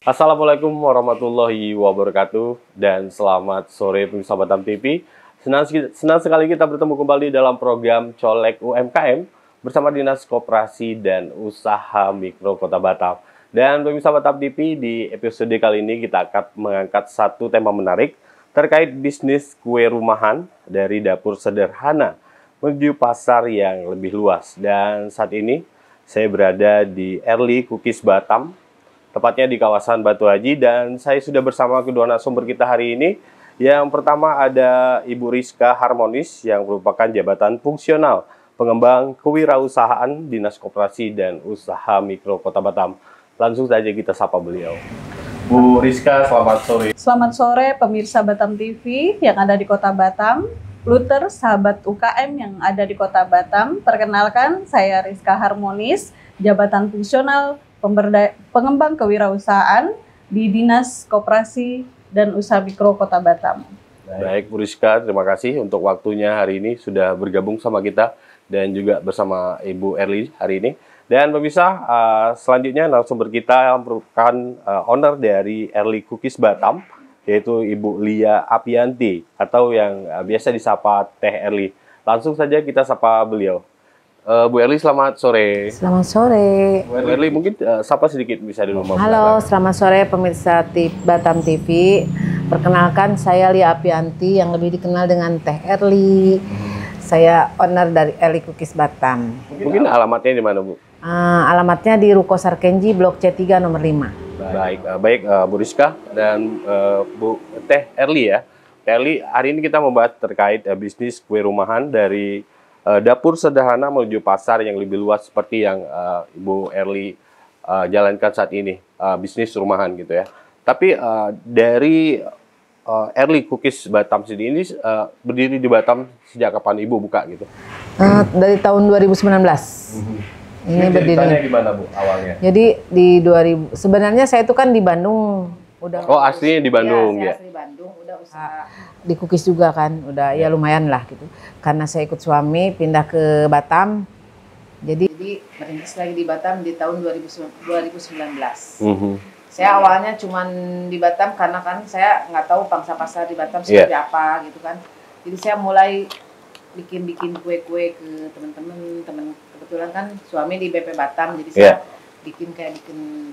Assalamualaikum warahmatullahi wabarakatuh dan selamat sore pemirsa Batam TV. Senang sekali kita bertemu kembali dalam program Colek UMKM bersama Dinas Koperasi dan Usaha Mikro Kota Batam. Dan pemirsa Batam TV, di episode kali ini kita akan mengangkat satu tema menarik terkait bisnis kue rumahan dari dapur sederhana menuju pasar yang lebih luas. Dan saat ini saya berada di Early Cookies Batam, tepatnya di kawasan Batu Haji, dan saya sudah bersama kedua narasumber kita hari ini. Yang pertama ada Ibu Rizka Harmonis yang merupakan jabatan fungsional pengembang kewirausahaan Dinas Koperasi dan Usaha Mikro Kota Batam. Langsung saja kita sapa beliau. Bu Rizka, selamat sore. Selamat sore pemirsa Batam TV yang ada di Kota Batam, Luter, sahabat UKM yang ada di Kota Batam. Perkenalkan, saya Rizka Harmonis, jabatan fungsional pengembang kewirausahaan di Dinas Koperasi dan Usaha Mikro Kota Batam. Baik, Bu Rizka, terima kasih untuk waktunya hari ini sudah bergabung sama kita dan juga bersama Ibu Erli hari ini. Dan pemirsa, selanjutnya narasumber kita yang merupakan owner dari Early Cookies Batam, yaitu Ibu Lia Apianti atau yang biasa disapa Teh Erli. Langsung saja kita sapa beliau. Bu Erli, selamat sore. Selamat sore. Bu Erli, mungkin sapa sedikit bisa di rumah. Halo, selamat sore pemirsa Batam TV. Perkenalkan, saya Lia Apianti yang lebih dikenal dengan Teh Erli. Saya owner dari Early Cookies Batam. Mungkin alamatnya di mana, Bu? Alamatnya di Ruko Sarkenji, Blok C3 nomor 5. Baik, Bu Rizka dan Bu Teh Erli ya. Teh Erli, hari ini kita membahas terkait bisnis kue rumahan dari dapur sederhana menuju pasar yang lebih luas seperti yang Ibu Erli jalankan saat ini, bisnis rumahan gitu ya. Tapi dari Early Cookies Batam sendiri ini berdiri di Batam sejak kapan Ibu buka gitu? Dari tahun 2019. Ini berdiri. Gimana, Bu, awalnya? Jadi di 2000, sebenarnya saya itu kan di Bandung. Aslinya di Bandung ya? Saya asli Bandung, udah usaha di cookies juga kan, udah ya lumayan lah gitu. Karena saya ikut suami pindah ke Batam, jadi merintis lagi di Batam di tahun 2019. Saya awalnya cuman di Batam karena kan saya nggak tahu pangsa pasar di Batam seperti apa gitu kan. Jadi saya mulai bikin kue-kue ke teman-teman. Kebetulan kan suami di BP Batam, jadi saya bikin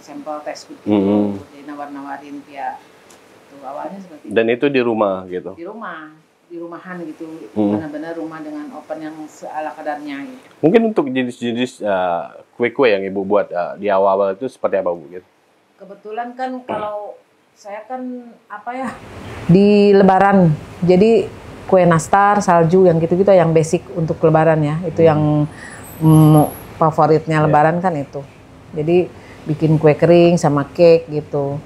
sampel tes gitu, jadi nawar-nawarin via itu awalnya seperti itu. Dan itu di rumah gitu? Di rumahan gitu, benar-benar rumah dengan open yang seala kadarnya gitu. Mungkin untuk jenis-jenis kue-kue yang Ibu buat di awal-awal itu seperti apa, Bu? Gitu? Kebetulan kan kalau saya kan di Lebaran, jadi kue nastar, salju yang gitu-gitu yang basic untuk Lebaran ya, itu yang favoritnya Lebaran kan itu. Jadi bikin kue kering sama cake gitu.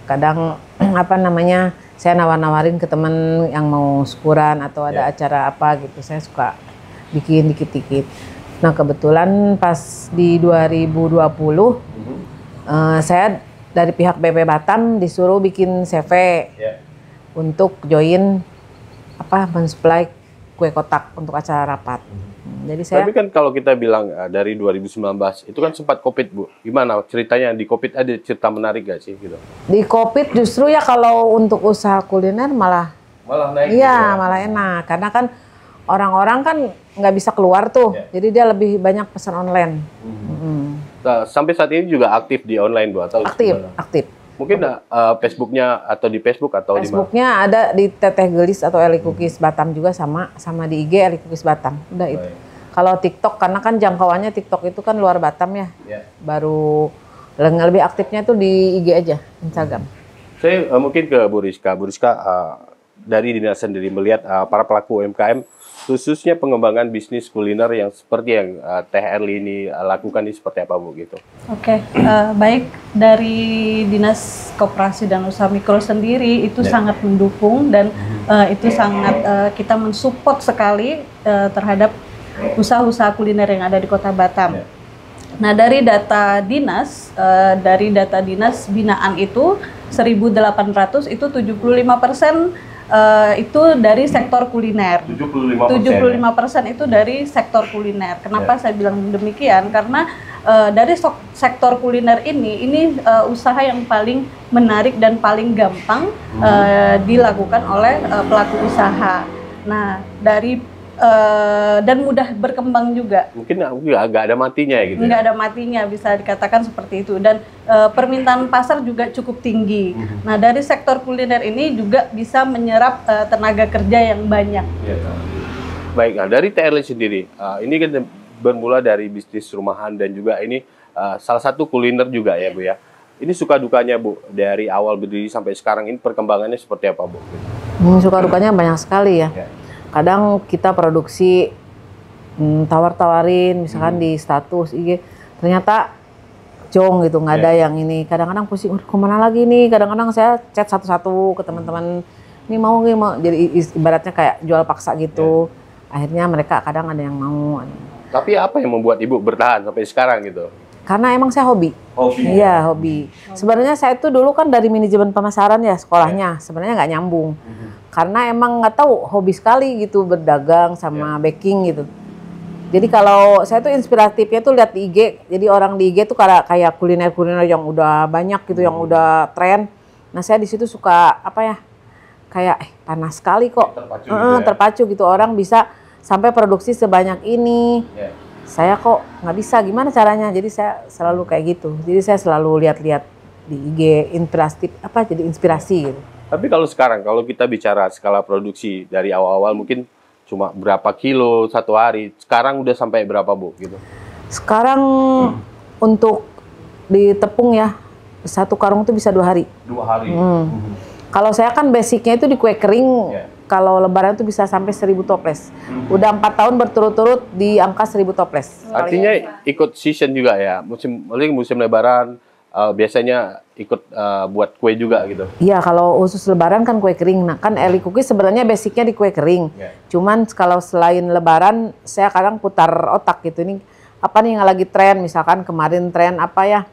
Kadang saya nawar-nawarin ke temen yang mau syukuran atau ada acara apa gitu. Saya suka bikin dikit-dikit. Nah kebetulan pas di 2020 saya dari pihak BP Batam disuruh bikin CV untuk join mensuplai kue kotak untuk acara rapat. Tapi kan kalau kita bilang dari 2019 itu kan sempat COVID, Bu. Gimana ceritanya di COVID, ada cerita menarik gak sih gitu? Di COVID justru ya kalau untuk usaha kuliner malah naik. Iya, gitu malah enak. Karena kan orang-orang kan nggak bisa keluar tuh. Jadi dia lebih banyak pesan online. Nah, sampai saat ini juga aktif di online, Bu, atau aktif. Mungkin Facebooknya atau di Facebook atau di mana? Facebooknya ada di Teteh Gelis atau Early Cookies Batam juga sama di IG Early Cookies Batam. Udah itu. Kalau TikTok karena kan jangkauannya TikTok itu kan luar Batam ya. Baru lebih aktifnya tuh di IG aja, Instagram. Saya mungkin ke Bu Rizka. Bu Rizka, dari dinas sendiri melihat para pelaku UMKM khususnya pengembangan bisnis kuliner yang seperti yang Teh Erli ini lakukan ini seperti apa, Bu gitu? Oke, baik, dari Dinas Koperasi dan Usaha Mikro sendiri itu sangat mendukung dan itu sangat kita mensupport sekali terhadap usaha-usaha kuliner yang ada di Kota Batam. Nah, dari data dinas binaan itu 1.800 itu 75% itu dari sektor kuliner. 75% itu dari sektor kuliner. Kenapa saya bilang demikian? Karena dari sektor kuliner ini usaha yang paling menarik dan paling gampang dilakukan oleh pelaku usaha. Nah, dan mudah berkembang juga. Mungkin agak ada matinya ya gitu. Nggak ada matinya, bisa dikatakan seperti itu. Dan permintaan pasar juga cukup tinggi. Nah, dari sektor kuliner ini juga bisa menyerap tenaga kerja yang banyak. Ya. Baik, nah dari TRL sendiri, ini kan bermula dari bisnis rumahan dan juga ini salah satu kuliner juga ya Bu ya. Ini suka dukanya Bu, dari awal berdiri sampai sekarang ini perkembangannya seperti apa Bu? Suka dukanya banyak sekali ya. Kadang kita produksi tawar-tawarin misalkan di status IG, ternyata jong gitu, nggak ada yang ini. Kadang-kadang pusing, kemana lagi nih? Kadang-kadang saya chat satu-satu ke teman-teman, ini mau nggak mau. Jadi ibaratnya kayak jual paksa gitu. Akhirnya mereka kadang ada yang mau. Tapi apa yang membuat Ibu bertahan sampai sekarang gitu? Karena emang saya hobi. Iya, hobi. Sebenarnya saya itu dulu kan dari manajemen pemasaran ya sekolahnya. Sebenarnya nggak nyambung. Karena emang nggak tahu, hobi sekali gitu berdagang sama baking gitu. Jadi kalau saya tuh inspiratifnya tuh lihat di IG. Jadi orang di IG tuh kayak kuliner-kuliner yang udah banyak gitu, yang udah tren. Nah, saya di situ suka apa ya? Kayak panas sekali kok. Terpacu gitu, orang bisa sampai produksi sebanyak ini. Saya kok nggak bisa, gimana caranya? Jadi saya selalu kayak gitu. Jadi saya selalu lihat-lihat di IG, jadi inspirasi gitu. Tapi kalau sekarang, kalau kita bicara skala produksi dari awal-awal mungkin cuma berapa kilo satu hari, sekarang udah sampai berapa Bu? Gitu. Sekarang untuk di tepung ya, satu karung itu bisa 2 hari. 2 hari? Kalau saya kan basicnya itu di kue kering, kalau lebaran itu bisa sampai 1000 toples. Udah 4 tahun berturut-turut di angka 1000 toples. Artinya ikut season juga ya, musim lebaran, biasanya ikut buat kue juga gitu. Iya, kalau khusus lebaran kan kue kering. Nah, kan Early Cookies sebenarnya basicnya di kue kering. Cuman kalau selain lebaran, saya kadang putar otak gitu. Ini apa nih yang lagi tren? Misalkan kemarin tren apa ya?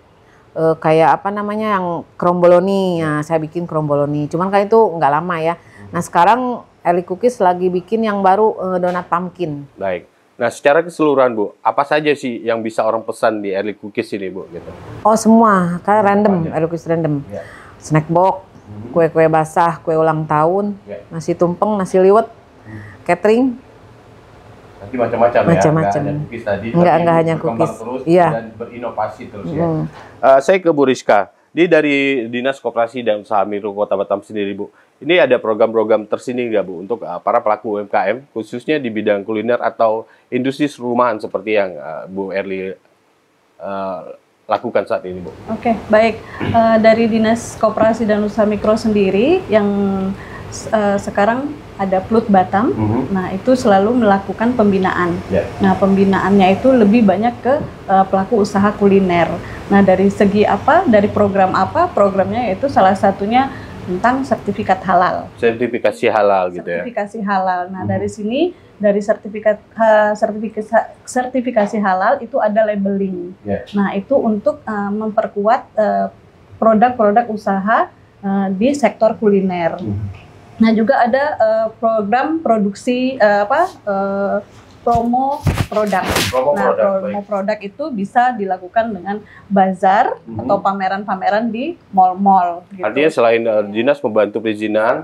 Kayak apa namanya yang kromboloni. Ya, saya bikin kromboloni. Cuman kan itu nggak lama ya. Nah, sekarang Early Cookies lagi bikin yang baru donat pumpkin. Baik. Nah, secara keseluruhan Bu, apa saja sih yang bisa orang pesan di Early Cookies ini Bu? Gitu. Oh, semua, kayak random, Early Cookies random. Snack box, kue-kue basah, kue ulang tahun, nasi tumpeng, nasi liwet, catering. Nanti macam-macam ya, nggak hanya cookies tadi, nggak hanya cookies. Terus dan berinovasi terus ya. Saya ke Bu Rizka. Dari Dinas Koperasi dan Usaha Mikro Kota Batam sendiri Bu, ini ada program-program tersendiri nggak Bu untuk para pelaku UMKM khususnya di bidang kuliner atau industri rumahan seperti yang Bu Erli lakukan saat ini Bu? Oke, baik. Dari Dinas Koperasi dan Usaha Mikro sendiri yang sekarang ada Plut Batam, nah itu selalu melakukan pembinaan. Nah, pembinaannya itu lebih banyak ke pelaku usaha kuliner. Nah, dari segi apa, dari program apa, programnya itu salah satunya tentang sertifikat halal. Sertifikasi halal gitu ya? Sertifikasi halal. Nah, dari sini, dari sertifikasi halal itu ada labeling. Nah, itu untuk memperkuat produk-produk usaha di sektor kuliner. Nah, juga ada program produksi promo produk. Promo produk itu bisa dilakukan dengan bazar atau pameran-pameran di mall-mall. Gitu. Artinya selain dinas membantu perizinan,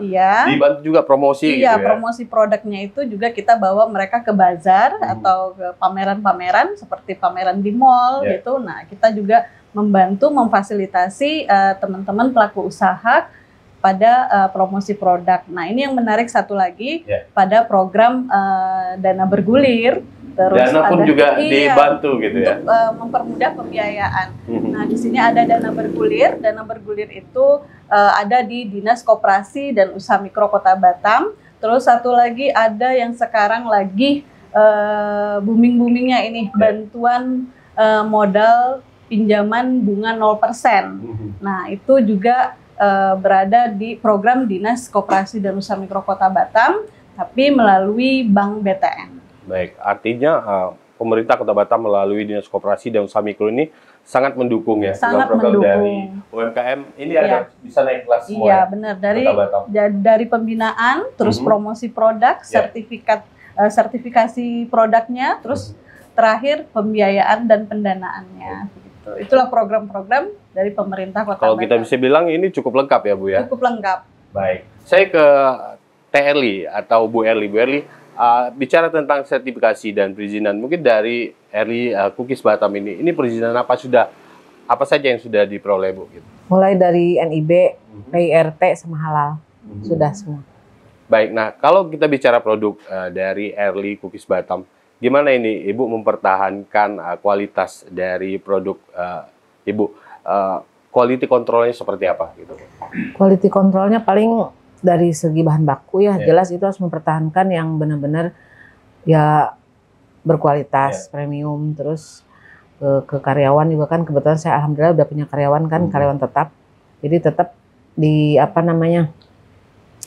dibantu juga promosi. Iya, gitu ya? Promosi produknya itu juga kita bawa mereka ke bazar atau ke pameran-pameran seperti pameran di mall gitu. Nah, kita juga membantu memfasilitasi teman-teman pelaku usaha pada promosi produk. Nah, ini yang menarik satu lagi pada program dana bergulir. Terus dana pun juga dibantu gitu ya? Untuk mempermudah pembiayaan. Nah, di sini ada dana bergulir. Dana bergulir itu ada di Dinas Koperasi dan Usaha Mikro Kota Batam. Terus satu lagi ada yang sekarang lagi booming-boomingnya ini, bantuan modal pinjaman bunga 0%. Nah, itu juga berada di program Dinas Koperasi dan Usaha Mikro Kota Batam, tapi melalui Bank BTN. Baik, artinya pemerintah Kota Batam melalui Dinas Koperasi dan Usaha Mikro ini sangat mendukung ya program dari UMKM ini ada bisa naik kelas semua. Iya, benar, dari pembinaan, terus promosi produk, sertifikasi produknya, terus terakhir pembiayaan dan pendanaannya. Begitu. Itulah program-program dari pemerintah Kota Kalau kita Batam. bisa bilang ini cukup lengkap ya Bu ya? Cukup lengkap. Baik. Saya ke Teh Erli atau Bu Erli. Bu Erli, bicara tentang sertifikasi dan perizinan, mungkin dari Erli Cookies Batam ini perizinan apa saja yang sudah diperoleh Bu? Gitu. Mulai dari NIB, PIRT sama halal. Sudah semua. Baik, nah kalau kita bicara produk dari Erli Cookies Batam, gimana ini Ibu mempertahankan kualitas dari produk Ibu? Quality controlnya seperti apa gitu? Quality controlnya paling dari segi bahan baku ya, jelas itu harus mempertahankan yang benar-benar ya berkualitas, premium. Terus ke karyawan juga kan, kebetulan saya alhamdulillah udah punya karyawan kan, karyawan tetap. Jadi tetap di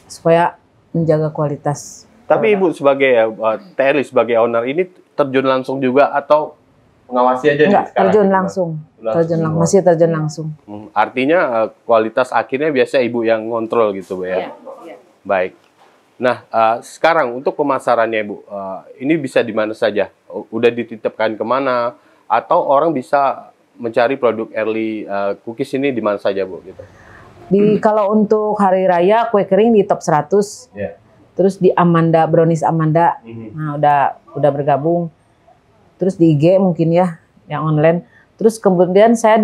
supaya menjaga kualitas. Tapi Ibu sebagai Teh Erli sebagai owner ini terjun langsung juga atau mengawasi aja? Enggak, terjun langsung. Masih terjun langsung. Artinya kualitas akhirnya biasa Ibu yang ngontrol gitu Bu ya? Iya. Baik. Nah, sekarang untuk pemasarannya Bu, ini bisa di mana saja? Udah dititipkan kemana? Atau orang bisa mencari produk Erli Cookies ini di mana saja Bu? Gitu. Kalau untuk hari raya kue kering di top 100. Terus di Amanda, Brownies Amanda. Nah, udah bergabung. Terus di IG mungkin ya, yang online. Terus kemudian saya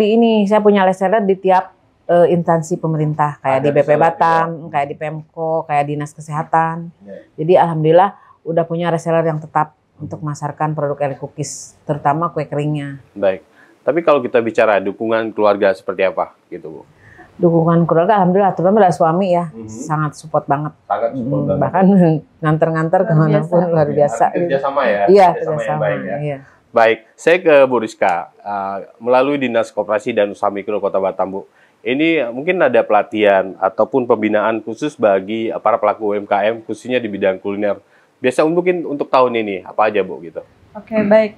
punya reseller di tiap instansi pemerintah, kayak di BP Batam, kayak di Pemko, kayak Dinas Kesehatan. Jadi alhamdulillah udah punya reseller yang tetap untuk memasarkan produk Erli Cookies, terutama kue keringnya. Baik. Tapi kalau kita bicara dukungan keluarga seperti apa gitu Bu? Dukungan keluarga alhamdulillah, terutama dari suami ya, sangat support banget. Sangat support banget. Bahkan nganter-nganter kemanapun luar biasa. Kerjasama ya? Iya, kerjasama. Iya. Baik, saya ke Bu Rizka. Melalui Dinas Koperasi dan Usaha Mikro Kota Batam, Bu. Ini mungkin ada pelatihan ataupun pembinaan khusus bagi para pelaku UMKM, khususnya di bidang kuliner. Biasa mungkin untuk tahun ini, apa aja Bu gitu? Oke, baik.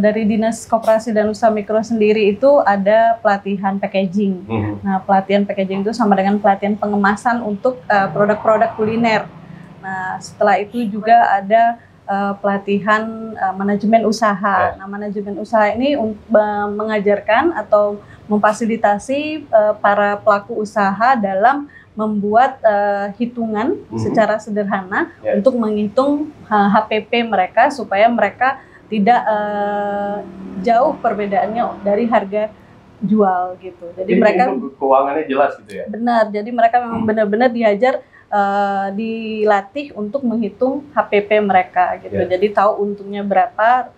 Dari Dinas Koperasi dan Usaha Mikro sendiri itu ada pelatihan packaging. Nah, pelatihan packaging itu sama dengan pelatihan pengemasan untuk produk-produk kuliner. Nah, setelah itu juga ada pelatihan manajemen usaha. Nah, manajemen usaha ini mengajarkan atau memfasilitasi para pelaku usaha dalam membuat hitungan secara sederhana untuk menghitung HPP mereka supaya mereka tidak jauh perbedaannya dari harga jual gitu. Jadi mereka keuangannya jelas gitu ya. Benar. Jadi mereka memang benar-benar diajar dilatih untuk menghitung HPP mereka gitu. Jadi tahu untungnya berapa,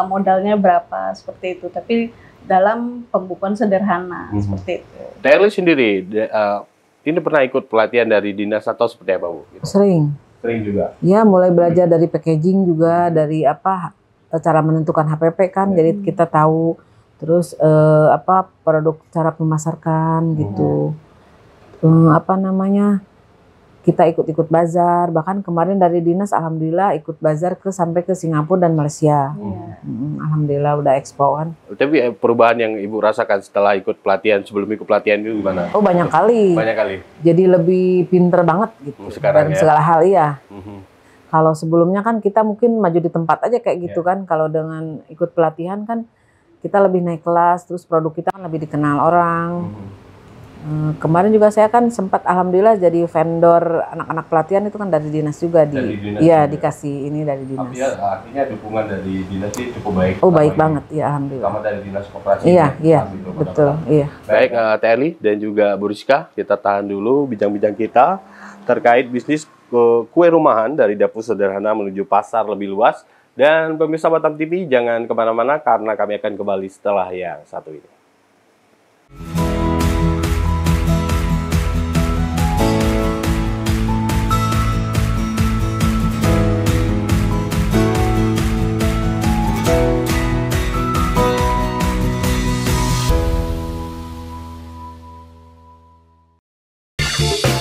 modalnya berapa seperti itu. Tapi dalam pembukuan sederhana seperti itu. Teh Erli sendiri ini pernah ikut pelatihan dari dinas atau seperti apa Bu? Gitu. Sering juga. Ya, mulai belajar dari packaging juga, dari cara menentukan HPP kan, jadi kita tahu. Terus produk cara memasarkan gitu. Kita ikut-ikut bazar, bahkan kemarin dari dinas alhamdulillah ikut bazar sampai ke Singapura dan Malaysia. Alhamdulillah udah expo kan. Tapi perubahan yang Ibu rasakan setelah ikut pelatihan, sebelum ikut pelatihan itu gimana? Oh, banyak kali. Banyak kali. Jadi lebih pinter banget gitu. Sekarang dalam segala hal ya. Kalau sebelumnya kan kita mungkin maju di tempat aja kayak gitu kan. Kalau dengan ikut pelatihan kan kita lebih naik kelas, terus produk kita kan lebih dikenal orang. Kemarin juga saya kan sempat alhamdulillah jadi vendor anak-anak pelatihan itu kan dari dinas juga. Iya, dikasih ini dari dinas. Artinya dukungan dari dinas itu cukup baik. Oh, baik banget ya, alhamdulillah. Sama dari Dinas Koperasi. Iya, betul. Iya. Baik, Teh Erli dan juga Bu Rizka, kita tahan dulu bincang-bincang kita terkait bisnis kue rumahan dari dapur sederhana menuju pasar lebih luas. Dan pemirsa Batam TV, jangan kemana-mana karena kami akan kembali setelah yang satu ini.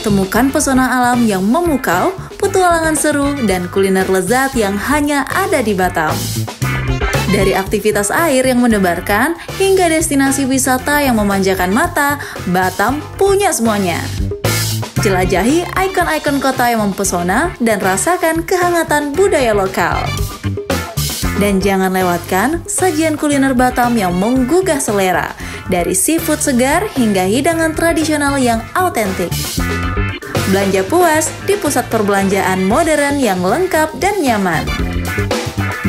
Temukan pesona alam yang memukau, petualangan seru, dan kuliner lezat yang hanya ada di Batam. Dari aktivitas air yang mendebarkan, hingga destinasi wisata yang memanjakan mata, Batam punya semuanya. Jelajahi ikon-ikon kota yang mempesona dan rasakan kehangatan budaya lokal. Dan jangan lewatkan sajian kuliner Batam yang menggugah selera, dari seafood segar hingga hidangan tradisional yang autentik. Belanja puas di pusat perbelanjaan modern yang lengkap dan nyaman.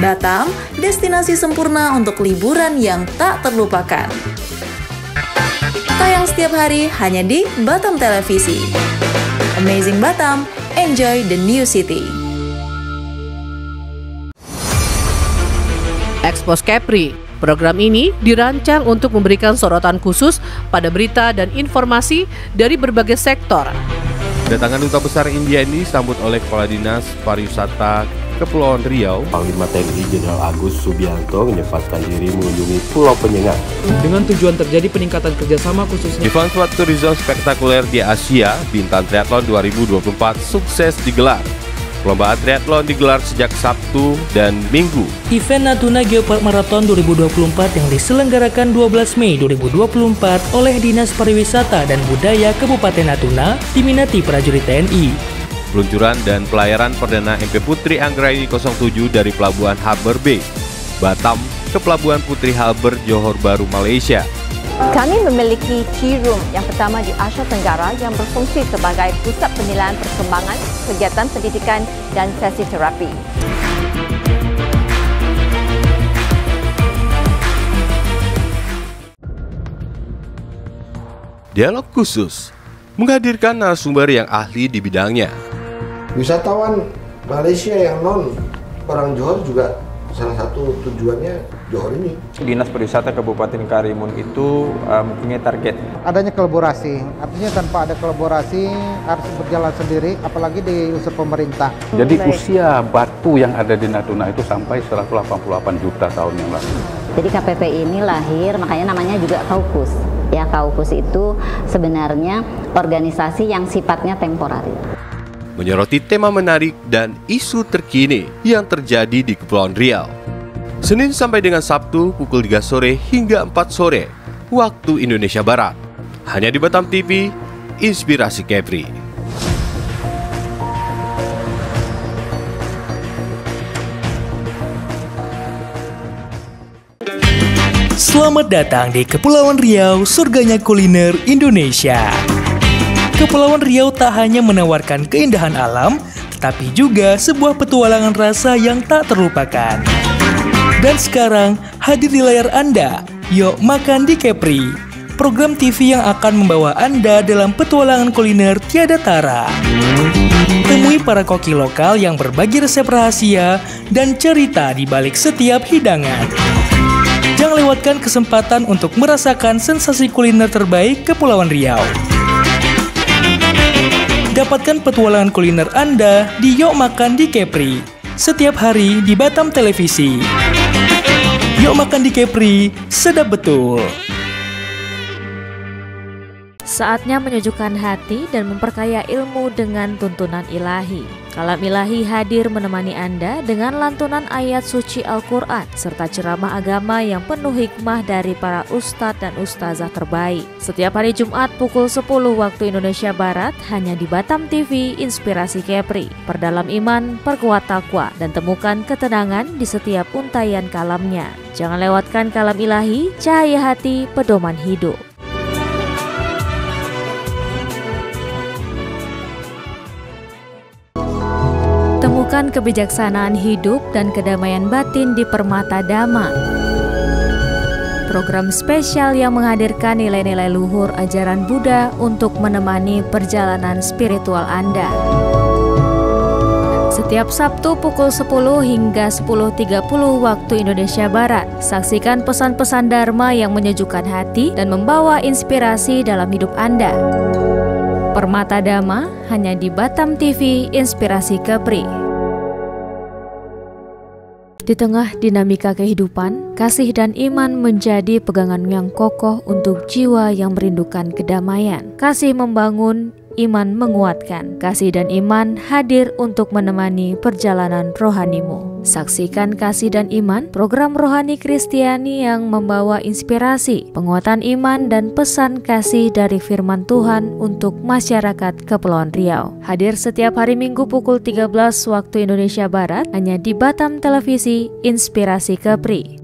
Batam, destinasi sempurna untuk liburan yang tak terlupakan. Tayang setiap hari hanya di Batam Televisi. Amazing Batam, enjoy the new city. Expose Kepri. Program ini dirancang untuk memberikan sorotan khusus pada berita dan informasi dari berbagai sektor. Kedatangan Duta Besar India ini disambut oleh Kepala Dinas Pariwisata Kepulauan Riau, Panglima TNI Jenderal Agus Subianto menyempatkan diri mengunjungi Pulau Penyengat. Dengan tujuan terjadi peningkatan kerjasama khususnya. Event Sport Tourism spektakuler di Asia, Bintan Triathlon 2024 sukses digelar. Perlombaan triathlon digelar sejak Sabtu dan Minggu. Event Natuna Geopark Marathon 2024 yang diselenggarakan 12 Mei 2024 oleh Dinas Pariwisata dan Budaya Kabupaten Natuna diminati prajurit TNI. Peluncuran dan pelayaran perdana MP Putri Anggraini 07 dari Pelabuhan Harbour Bay, Batam ke Pelabuhan Putri Harbour, Johor Bahru, Malaysia. Kami memiliki tea room yang pertama di Asia Tenggara yang berfungsi sebagai pusat penilaian perkembangan, kegiatan pendidikan dan sesi terapi. Dialog khusus menghadirkan narasumber yang ahli di bidangnya. Wisatawan Malaysia yang non orang Johor juga salah satu tujuannya Johor ini. Dinas Pariwisata Kabupaten Karimun itu mempunyai target. Adanya kolaborasi, artinya tanpa ada kolaborasi harus berjalan sendiri, apalagi di unsur pemerintah. Jadi usia batu yang ada di Natuna itu sampai 188 juta tahun yang lalu. Jadi KPP ini lahir, makanya namanya juga Kaukus. Ya, Kaukus itu sebenarnya organisasi yang sifatnya temporer. Menyoroti tema menarik dan isu terkini yang terjadi di Kepulauan Riau. Senin sampai dengan Sabtu pukul 3 sore hingga 4 sore waktu Indonesia Barat. Hanya di Batam TV, Inspirasi Kepri. Selamat datang di Kepulauan Riau, surganya kuliner Indonesia. Kepulauan Riau tak hanya menawarkan keindahan alam, tetapi juga sebuah petualangan rasa yang tak terlupakan. Dan sekarang hadir di layar Anda, Yuk Makan di Kepri, program TV yang akan membawa Anda dalam petualangan kuliner tiada tara. Temui para koki lokal yang berbagi resep rahasia dan cerita di balik setiap hidangan. Jangan lewatkan kesempatan untuk merasakan sensasi kuliner terbaik Kepulauan Riau. Dapatkan petualangan kuliner Anda di Yuk Makan di Kepri setiap hari di Batam Televisi. Yuk Makan di Kepri, sedap betul. Saatnya menyejukkan hati dan memperkaya ilmu dengan tuntunan ilahi. Kalam Ilahi hadir menemani Anda dengan lantunan ayat suci Al-Quran serta ceramah agama yang penuh hikmah dari para ustadz dan ustazah terbaik. Setiap hari Jumat pukul 10 waktu Indonesia Barat hanya di Batam TV Inspirasi Kepri. Perdalam iman, perkuat takwa, dan temukan ketenangan di setiap untayan kalamnya. Jangan lewatkan Kalam Ilahi, cahaya hati, pedoman hidup. Temukan kebijaksanaan hidup dan kedamaian batin di Permata Dhamma. Program spesial yang menghadirkan nilai-nilai luhur ajaran Buddha untuk menemani perjalanan spiritual Anda. Setiap Sabtu pukul 10 hingga 10.30 waktu Indonesia Barat. Saksikan pesan-pesan Dharma yang menyejukkan hati dan membawa inspirasi dalam hidup Anda. Permata Dhamma hanya di Batam TV Inspirasi Kepri. Di tengah dinamika kehidupan, kasih dan iman menjadi pegangan yang kokoh untuk jiwa yang merindukan kedamaian. Kasih membangun, iman menguatkan. Kasih dan iman hadir untuk menemani perjalanan rohanimu. Saksikan Kasih dan Iman, program rohani Kristiani yang membawa inspirasi, penguatan iman, dan pesan kasih dari firman Tuhan untuk masyarakat Kepulauan Riau. Hadir setiap hari Minggu pukul 13 waktu Indonesia Barat, hanya di Batam Televisi Inspirasi Kepri.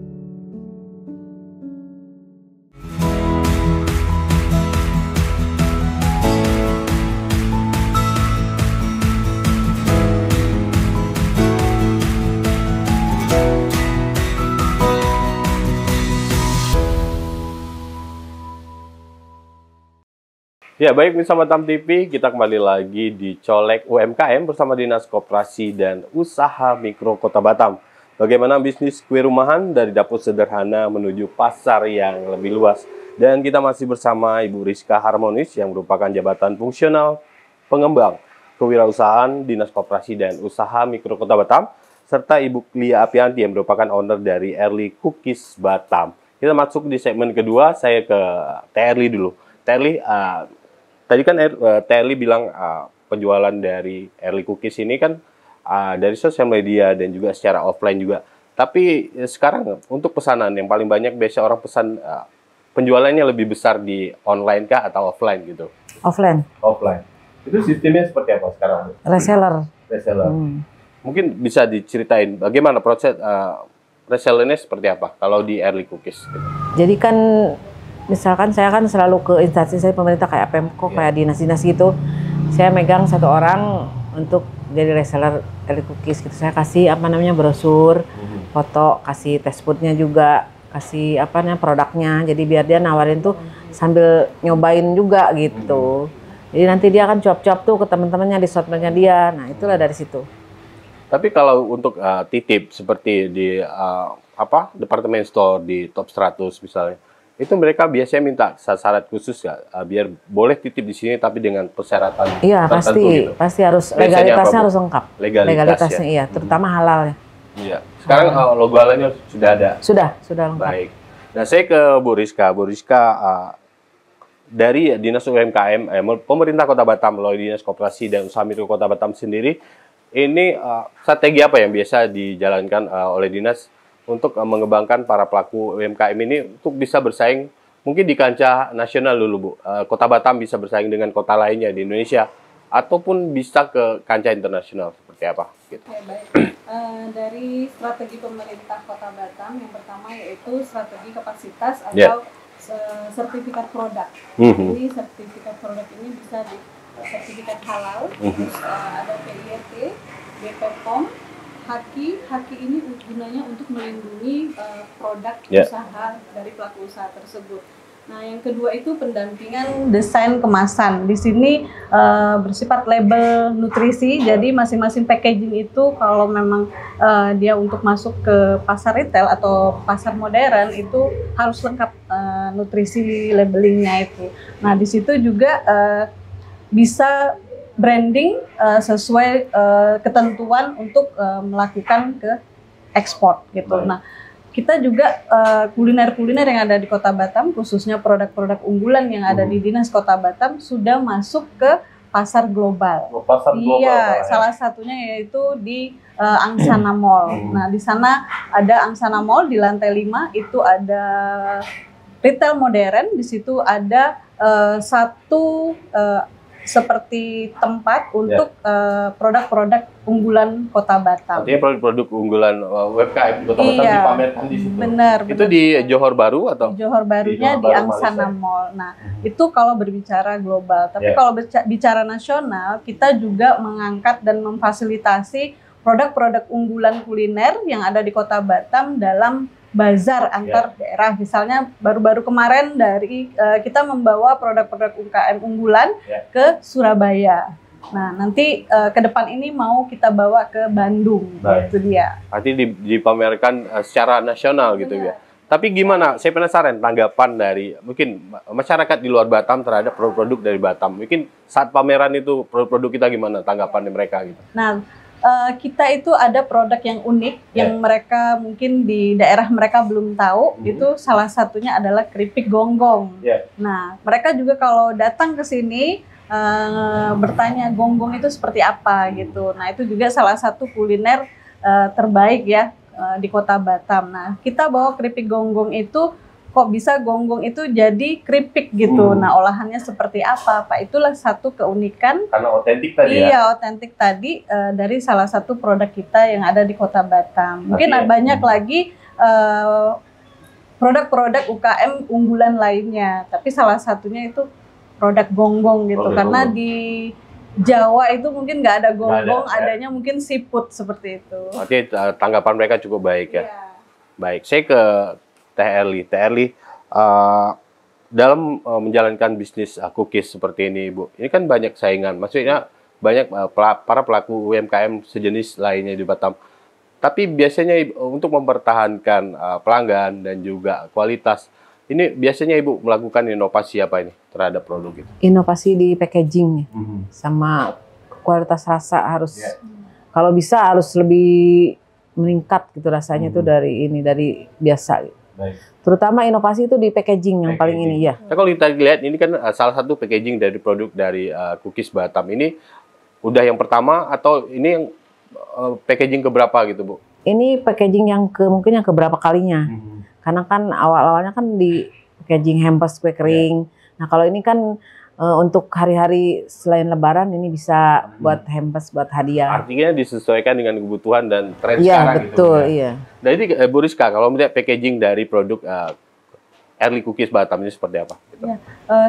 Ya, baik pemirsa Batam TV, kita kembali lagi di Colek UMKM bersama Dinas Koperasi dan Usaha Mikro Kota Batam. Bagaimana bisnis kue rumahan dari dapur sederhana menuju pasar yang lebih luas. Dan kita masih bersama Ibu Rizka Harmonis yang merupakan jabatan fungsional pengembang kewirausahaan Dinas Koperasi dan Usaha Mikro Kota Batam, serta Ibu Lia Apianti yang merupakan owner dari Early Cookies Batam. Kita masuk di segmen kedua, saya ke Terli dulu. Terli, tadi kan Terli bilang penjualan dari Early Cookies ini kan dari sosial media dan juga secara offline juga. Tapi sekarang untuk pesanan yang paling banyak biasa orang pesan penjualannya lebih besar di online kah atau offline gitu? Offline. Offline. Itu sistemnya seperti apa sekarang? Reseller. Reseller. Mungkin bisa diceritain bagaimana proses resellernya seperti apa kalau di Early Cookies? Gitu. Jadi kan misalkan saya kan selalu ke instansi saya pemerintah kayak Pemko, kayak dinas-dinas gitu. Saya megang satu orang untuk jadi reseller Early Cookies gitu. Saya kasih brosur, foto, kasih test foodnya juga, kasih produknya. Jadi biar dia nawarin tuh sambil nyobain juga gitu. Jadi nanti dia akan cuap-cuap tuh ke teman-temannya di shopnya dia. Nah, itulah dari situ. Tapi kalau untuk titip seperti di departemen store di top 100 misalnya, itu mereka biasanya minta syarat khusus ya, biar boleh titip di sini tapi dengan persyaratan. Iya, pasti harus legalitasnya harus lengkap. Legalitasnya ya? Iya, terutama halal ya. Iya. Sekarang logo halalnya sudah ada. Sudah lengkap. Baik. Nah, saya ke Bu Rizka. Bu Rizka, dari Dinas UMKM, pemerintah Kota Batam melalui Dinas Koperasi dan Usaha Mikro Kota Batam sendiri, ini strategi apa yang biasa dijalankan oleh Dinas untuk mengembangkan para pelaku UMKM ini untuk bisa bersaing mungkin di kancah nasional dulu, Bu. Kota Batam bisa bersaing dengan kota lainnya di Indonesia ataupun bisa ke kancah internasional seperti apa? Gitu. Oke, baik. Dari strategi pemerintah Kota Batam yang pertama yaitu strategi kapasitas atau sertifikat produk. Jadi sertifikat produk ini bisa di sertifikat halal, terus ada PIRT, BPOM, Haki ini gunanya untuk melindungi produk usaha dari pelaku usaha tersebut. Nah, yang kedua itu pendampingan desain kemasan. Di sini bersifat label nutrisi, jadi masing-masing packaging itu kalau memang dia untuk masuk ke pasar retail atau pasar modern itu harus lengkap nutrisi labelingnya itu. Nah, di situ juga bisa branding sesuai ketentuan untuk melakukan ke ekspor gitu. Nah, kita juga kuliner-kuliner yang ada di Kota Batam, khususnya produk-produk unggulan yang ada di Dinas Kota Batam sudah masuk ke pasar global. Pasar global. Iya, salah satunya yaitu di Angsana Mall. Nah, di sana ada Angsana Mall di lantai 5 itu ada retail modern. Di situ ada satu seperti tempat untuk produk-produk unggulan Kota Batam. Artinya produk-produk unggulan UMKM Kota Batam dipamerkan di situ. Benar. Itu di Johor Baru atau? Johor Barunya di Angsana Mall. Nah, itu kalau berbicara global. Tapi kalau bicara nasional, kita juga mengangkat dan memfasilitasi produk-produk unggulan kuliner yang ada di Kota Batam dalam bazar antar daerah. Misalnya baru-baru kemarin dari kita membawa produk-produk UMKM unggulan ke Surabaya. Nah, nanti ke depan ini mau kita bawa ke Bandung. Itu dia. Artinya dipamerkan secara nasional gitu ya. Tapi gimana? Saya penasaran tanggapan dari mungkin masyarakat di luar Batam terhadap produk-produk dari Batam. Mungkin saat pameran itu produk-produk kita gimana tanggapan mereka gitu. Nah, kita itu ada produk yang unik yang mereka mungkin di daerah mereka belum tahu. Itu salah satunya adalah keripik gonggong. Nah, mereka juga kalau datang ke sini bertanya gonggong itu seperti apa gitu. Nah itu juga salah satu kuliner terbaik ya di Kota Batam. Nah kita bawa keripik gonggong itu, kok bisa gonggong itu jadi keripik gitu. Nah olahannya seperti apa? Pak, itulah satu keunikan. Karena otentik tadi ya? Iya, otentik tadi dari salah satu produk kita yang ada di Kota Batam. Mungkin banyak lagi produk-produk UKM unggulan lainnya, tapi salah satunya itu produk gonggong gitu. Karena di Jawa itu mungkin nggak ada gonggong, adanya mungkin siput seperti itu. Berarti tanggapan mereka cukup baik ya? Baik, saya ke Teh Erly. Teh Erly, dalam menjalankan bisnis cookies seperti ini, Bu, ini kan banyak saingan. Maksudnya banyak para pelaku UMKM sejenis lainnya di Batam. Tapi biasanya untuk mempertahankan pelanggan dan juga kualitas, ini biasanya Ibu melakukan inovasi apa ini terhadap produk itu? Inovasi di packaging sama kualitas rasa harus, kalau bisa harus lebih meningkat gitu rasanya tuh dari biasa. Baik. Terutama inovasi itu di packaging yang paling ini ya. Nah, kalau kita lihat ini kan salah satu packaging dari produk dari cookies Batam ini udah yang pertama atau ini yang packaging keberapa gitu, Bu? Ini packaging yang mungkin yang keberapa kalinya. Karena kan awal-awalnya kan di packaging hampers kue kering. Nah, kalau ini kan untuk hari-hari selain Lebaran ini bisa buat hampers, buat hadiah. Artinya disesuaikan dengan kebutuhan dan tren sekarang gitu. Iya, betul, iya. Nah, ini Bu Rizka, kalau melihat packaging dari produk Erly Cookies Batam ini seperti apa? Gitu. Ya,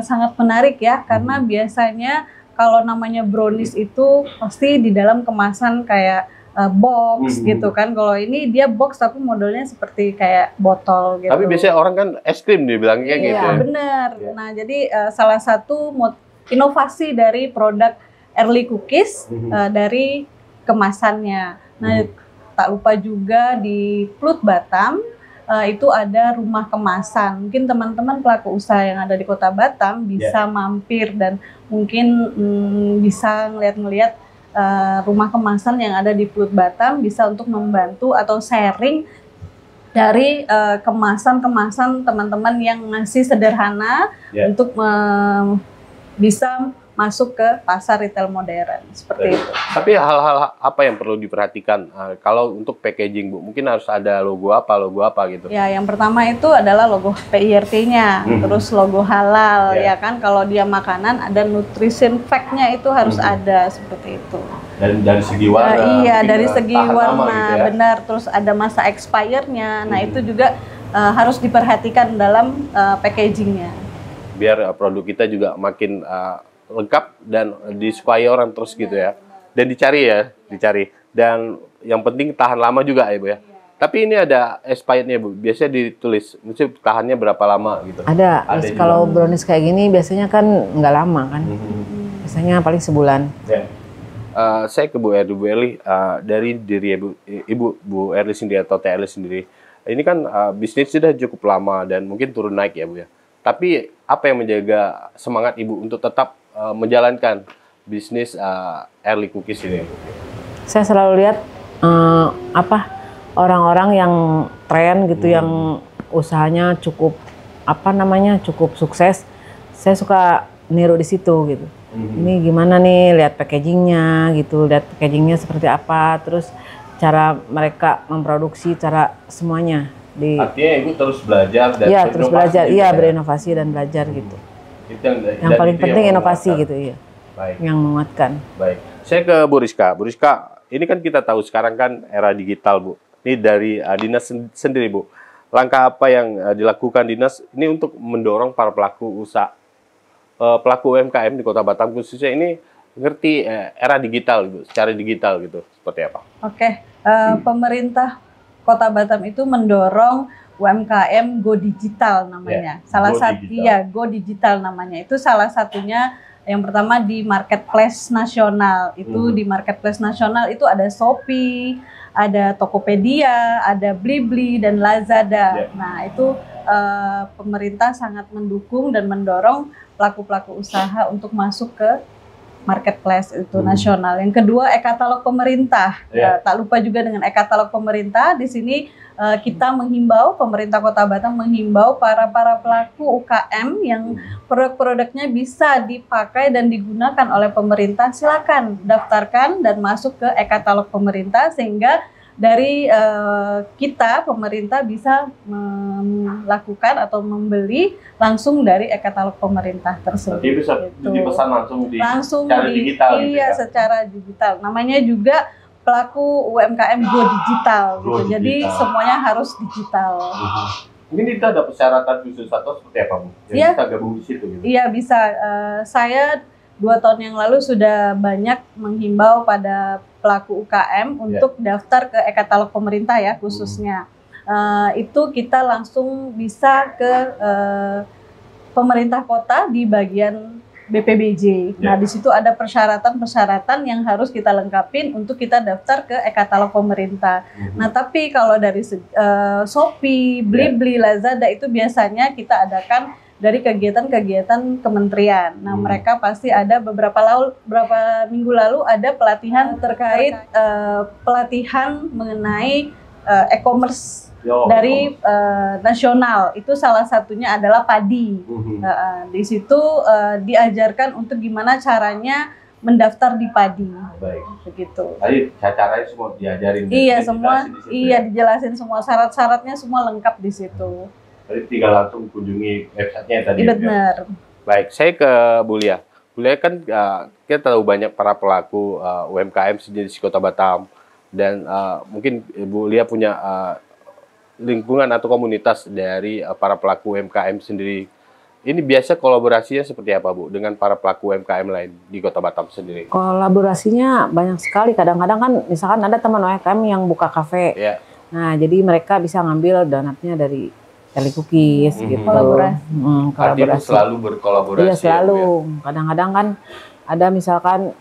sangat menarik ya, karena biasanya kalau namanya brownies itu pasti di dalam kemasan kayak box gitu kan. Kalau ini dia box tapi modelnya seperti kayak botol gitu. Tapi biasanya orang kan es krim dibilangnya gitu. Iya, benar. Nah, jadi salah satu inovasi dari produk Erly Cookies dari kemasannya. Nah, tak lupa juga di Plut Batam itu ada rumah kemasan. Mungkin teman-teman pelaku usaha yang ada di Kota Batam bisa mampir dan mungkin bisa ngeliat-ngeliat rumah kemasan yang ada di Plut Batam, bisa untuk membantu atau sharing dari kemasan-kemasan teman-teman yang masih sederhana untuk bisa masuk ke pasar retail modern seperti itu. Tapi hal-hal apa yang perlu diperhatikan kalau untuk packaging, Bu? Mungkin harus ada logo apa gitu? Ya, yang pertama itu adalah logo PIRT-nya, terus logo halal, ya kan. Kalau dia makanan ada nutrition fact-nya itu harus ada seperti itu. Dan dari segi warna. Iya, dari segi warna, gitu ya? benar. Terus ada masa expire-nya. Nah, itu juga harus diperhatikan dalam packaging-nya. Biar produk kita juga makin lengkap dan disukai orang terus gitu ya. Dan dicari. Dan yang penting tahan lama juga ya, Bu ya. Tapi ini ada expirednya, Bu. Biasanya ditulis, mesti tahannya berapa lama gitu. Ada kalau brownies kayak gini biasanya kan nggak lama kan. Biasanya paling sebulan. Saya ke Bu Erly. Bu Erly, dari diri Bu Erly sendiri atau Teh Erly sendiri, ini kan bisnis sudah cukup lama dan mungkin turun naik ya, Bu ya. Tapi apa yang menjaga semangat Ibu untuk tetap menjalankan bisnis Erly Cookies ini? Saya selalu lihat orang-orang yang tren gitu, yang usahanya cukup cukup sukses. Saya suka niru di situ gitu. Ini gimana nih, lihat packagingnya gitu, lihat packagingnya seperti apa, terus cara mereka memproduksi, cara semuanya. Artinya Ibu terus belajar dan berinovasi. Terus belajar, berinovasi dan belajar gitu. Itu yang paling penting inovasi gitu ya. Baik. Yang menguatkan. Baik. Saya ke Bu Rizka. Bu Rizka, ini kan kita tahu sekarang kan era digital, Bu. Ini dari dinas sendiri, Bu. Langkah apa yang dilakukan dinas ini untuk mendorong para pelaku usaha, pelaku UMKM di Kota Batam khususnya ini ngerti era digital, Bu, secara digital gitu, seperti apa? Oke, pemerintah Kota Batam itu mendorong UMKM Go Digital namanya. Go Digital namanya. Itu salah satunya yang pertama di marketplace nasional. Itu di marketplace nasional itu ada Shopee, ada Tokopedia, ada Blibli dan Lazada. Nah, itu pemerintah sangat mendukung dan mendorong pelaku-pelaku usaha untuk masuk ke marketplace itu nasional. Yang kedua e-katalog pemerintah. Tak lupa juga dengan e-katalog pemerintah. Di sini kita menghimbau, pemerintah Kota Batam menghimbau para pelaku UKM yang produk-produknya bisa dipakai dan digunakan oleh pemerintah, silakan daftarkan dan masuk ke e-katalog pemerintah sehingga dari kita pemerintah bisa melakukan atau membeli langsung dari e-katalog pemerintah tersebut. Jadi bisa dipesan langsung secara digital. Iya, secara digital. Namanya juga pelaku UMKM Go Digital gitu. Jadi semuanya harus digital. Mungkin itu ada persyaratan khusus atau seperti apa, Bu? Jadi bisa gabung di situ gitu. Iya, bisa. Saya 2 tahun yang lalu sudah banyak menghimbau pada pelaku UKM untuk daftar ke e-katalog pemerintah ya khususnya. Itu kita langsung bisa ke pemerintah kota di bagian BPBJ. Nah, di situ ada persyaratan-persyaratan yang harus kita lengkapin untuk kita daftar ke e-katalog pemerintah. Nah, tapi kalau dari Shopee, Blibli, Lazada itu biasanya kita adakan dari kegiatan-kegiatan kementerian. Nah, mereka pasti ada beberapa minggu lalu ada pelatihan terkait pelatihan mengenai e-commerce dari nasional. Itu salah satunya adalah padi. Di situ diajarkan untuk gimana caranya mendaftar di padi. Baik. Begitu. Tadi caranya semua diajarin. Iya, semua dijelasin semua syarat-syaratnya semua lengkap di situ. Jadi tinggal langsung kunjungi websitenya tadi. Benar. Baik, saya ke Bu Lia. Bu Lia kan kita tahu banyak para pelaku UMKM di Kota Batam dan mungkin Bu Lia punya lingkungan atau komunitas dari para pelaku UMKM sendiri. Ini biasa kolaborasinya seperti apa, Bu, dengan para pelaku UMKM lain di Kota Batam sendiri? Kolaborasinya banyak sekali. Kadang-kadang kan misalkan ada teman UMKM yang buka kafe. Nah, jadi mereka bisa ngambil donatnya dari Early Cookies gitu. Kolaborasi. Artinya selalu berkolaborasi. Iya, selalu. Kadang-kadang kan ada misalkan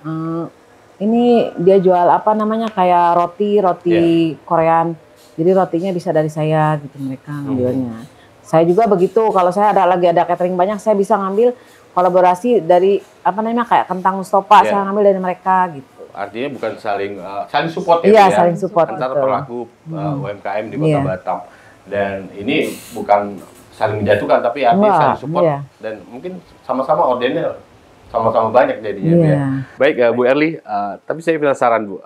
ini dia jual apa namanya kayak roti Korean. Jadi rotinya bisa dari saya gitu mereka ngambilnya. Saya juga begitu, kalau saya lagi ada catering banyak, saya bisa ngambil kolaborasi dari apa namanya kayak kentang Mustofa, saya ngambil dari mereka gitu. Artinya bukan saling support ya? Iya, saling support antara pelaku UMKM di Kota Batam. Dan ini bukan saling menjatuhkan, tapi artinya saling support dan mungkin sama-sama ordernya sama-sama banyak jadinya. Baik, Bu Erli, tapi saya penasaran, Bu,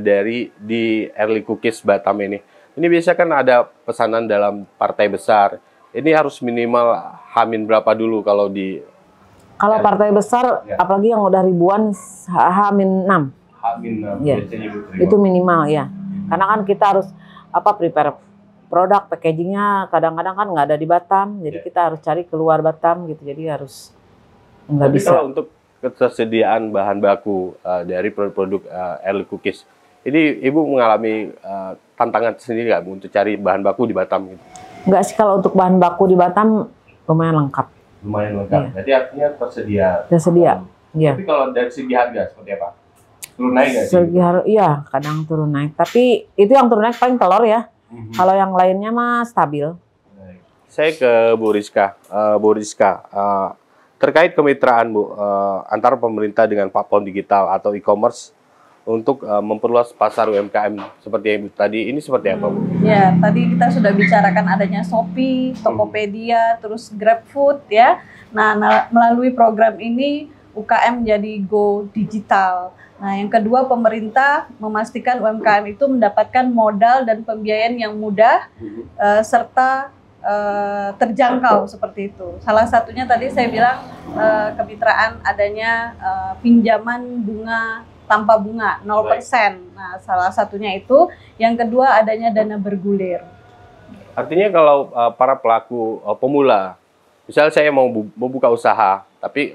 dari di Early Cookies Batam ini biasa kan ada pesanan dalam partai besar. Ini harus minimal H-min berapa dulu kalau di... Kalau partai besar, apalagi yang udah ribuan, H-6. H-6, itu minimal ya. Karena kan kita harus prepare produk, packagingnya kadang-kadang kan nggak ada di Batam. Jadi kita harus cari keluar Batam gitu. Jadi harus nggak bisa. Kalau untuk ketersediaan bahan baku dari produk-produk Early Cookies, ini Ibu mengalami tantangan sendiri nggak, Bu, untuk cari bahan baku di Batam gitu? Enggak sih, kalau untuk bahan baku di Batam lumayan lengkap. Lumayan lengkap. Jadi artinya tersedia. Iya. Tapi kalau dari segi harga seperti apa? Turun naik nggak sih? Segi harga, iya kadang turun naik. Tapi itu yang turun naik paling telur ya. Kalau yang lainnya mah stabil. Saya ke Bu Rizka. Bu Rizka, terkait kemitraan, Bu, antara pemerintah dengan platform digital atau e-commerce untuk memperluas pasar UMKM seperti yang tadi, ini seperti apa, Bu? Ya, tadi kita sudah bicarakan adanya Shopee, Tokopedia, terus GrabFood ya. Nah, melalui program ini UKM jadi go digital. Nah, yang kedua, pemerintah memastikan UMKM itu mendapatkan modal dan pembiayaan yang mudah serta terjangkau seperti itu. Salah satunya tadi saya bilang kemitraan adanya pinjaman bunga tanpa bunga 0%. Nah, salah satunya itu. Yang kedua adanya dana bergulir. Artinya kalau para pelaku pemula, misalnya saya mau buka usaha, tapi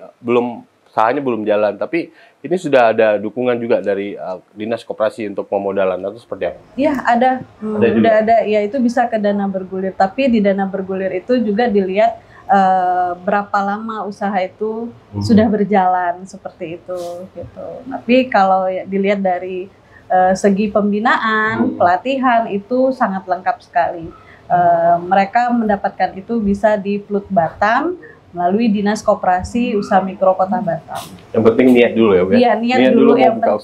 usahanya belum jalan, tapi ini sudah ada dukungan juga dari Dinas Koperasi untuk pemodalan atau seperti apa? Iya, ada. Udah ada. Ya, itu bisa ke dana bergulir. Tapi di dana bergulir itu juga dilihat berapa lama usaha itu sudah berjalan seperti itu gitu. Tapi kalau dilihat dari segi pembinaan, pelatihan itu sangat lengkap sekali. Mereka mendapatkan itu bisa di Plut Batam, melalui Dinas Koperasi Usaha Mikro Kota Batam. Yang penting niat dulu ya, Bu? Iya, niat dulu yang penting,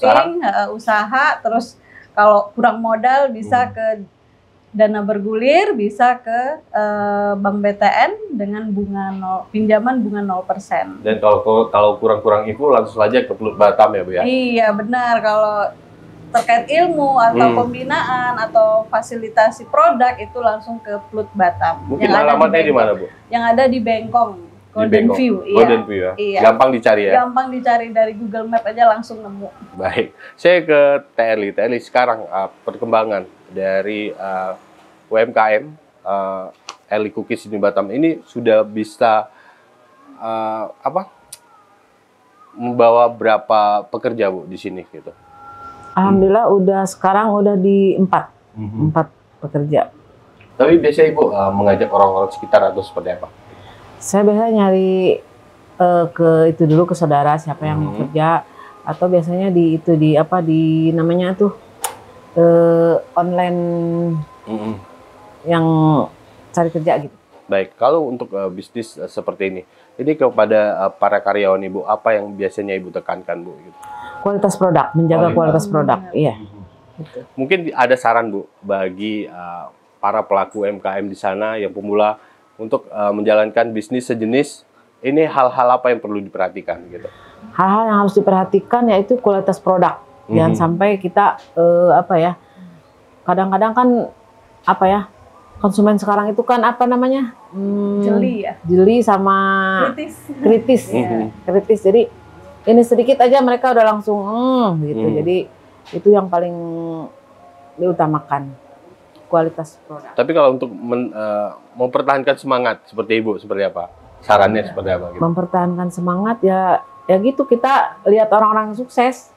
usaha. Terus kalau kurang modal bisa ke dana bergulir, bisa ke Bank BTN dengan pinjaman bunga 0%. Dan kalau kurang-kurang info langsung saja ke Pluit Batam ya, Bu ya? Iya, benar. Kalau terkait ilmu atau pembinaan atau fasilitasi produk itu langsung ke Pluit Batam. Mungkin alamatnya di mana, Bu? Yang ada di Bengkong, Golden View. Golden View ya? Iya. Gampang dicari ya? Gampang dicari, dari Google Map aja langsung nemu. Baik, saya ke Teh Eli sekarang perkembangan dari UMKM Eli Cookies di Batam ini sudah bisa membawa berapa pekerja, Bu, di sini gitu? Alhamdulillah sekarang udah di 4 pekerja. Tapi biasanya Ibu mengajak orang-orang sekitar atau seperti apa? Saya biasanya nyari ke dulu ke saudara siapa yang mau kerja, atau biasanya di namanya tuh online yang cari kerja gitu. Baik, kalau untuk bisnis seperti ini kepada para karyawan Ibu, apa yang biasanya Ibu tekankan, Bu? Gitu. Kualitas produk, menjaga kualitas produk, iya. Gitu. Mungkin ada saran, Bu, bagi para pelaku UMKM di sana yang pemula untuk menjalankan bisnis sejenis, ini hal-hal apa yang perlu diperhatikan gitu? Hal-hal yang harus diperhatikan yaitu kualitas produk. Jangan sampai kita kadang-kadang kan konsumen sekarang itu kan jeli sama kritis. Kritis. Jadi ini sedikit aja mereka udah langsung gitu. Jadi itu yang paling diutamakan, kualitas produk. Tapi kalau untuk mempertahankan semangat seperti Ibu, seperti apa? Sarannya seperti apa? Gitu? Mempertahankan semangat ya gitu, kita lihat orang-orang sukses.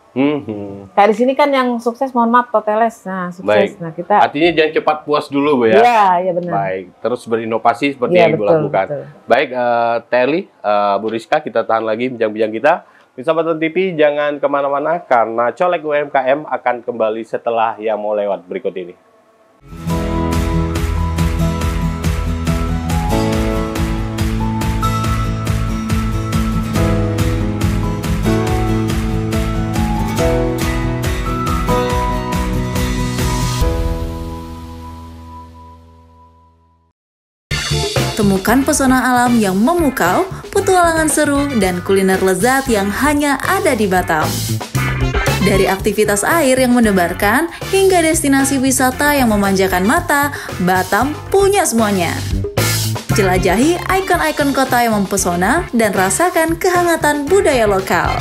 Kayak di sini kan yang sukses, mohon maaf, Toteles. Nah, sukses. Baik. Nah, kita artinya jangan cepat puas dulu, Bu ya. Iya benar. Baik, terus berinovasi seperti yang Ibu lakukan. Betul. Baik, Teh Eli, Bu Rizka, kita tahan lagi bincang-bincang kita. Pemirsa Batam TV, jangan kemana-mana karena Colek UMKM akan kembali setelah yang mau lewat berikut ini. Temukan pesona alam yang memukau, petualangan seru, dan kuliner lezat yang hanya ada di Batam. Dari aktivitas air yang mendebarkan, hingga destinasi wisata yang memanjakan mata, Batam punya semuanya. Jelajahi ikon-ikon kota yang mempesona dan rasakan kehangatan budaya lokal.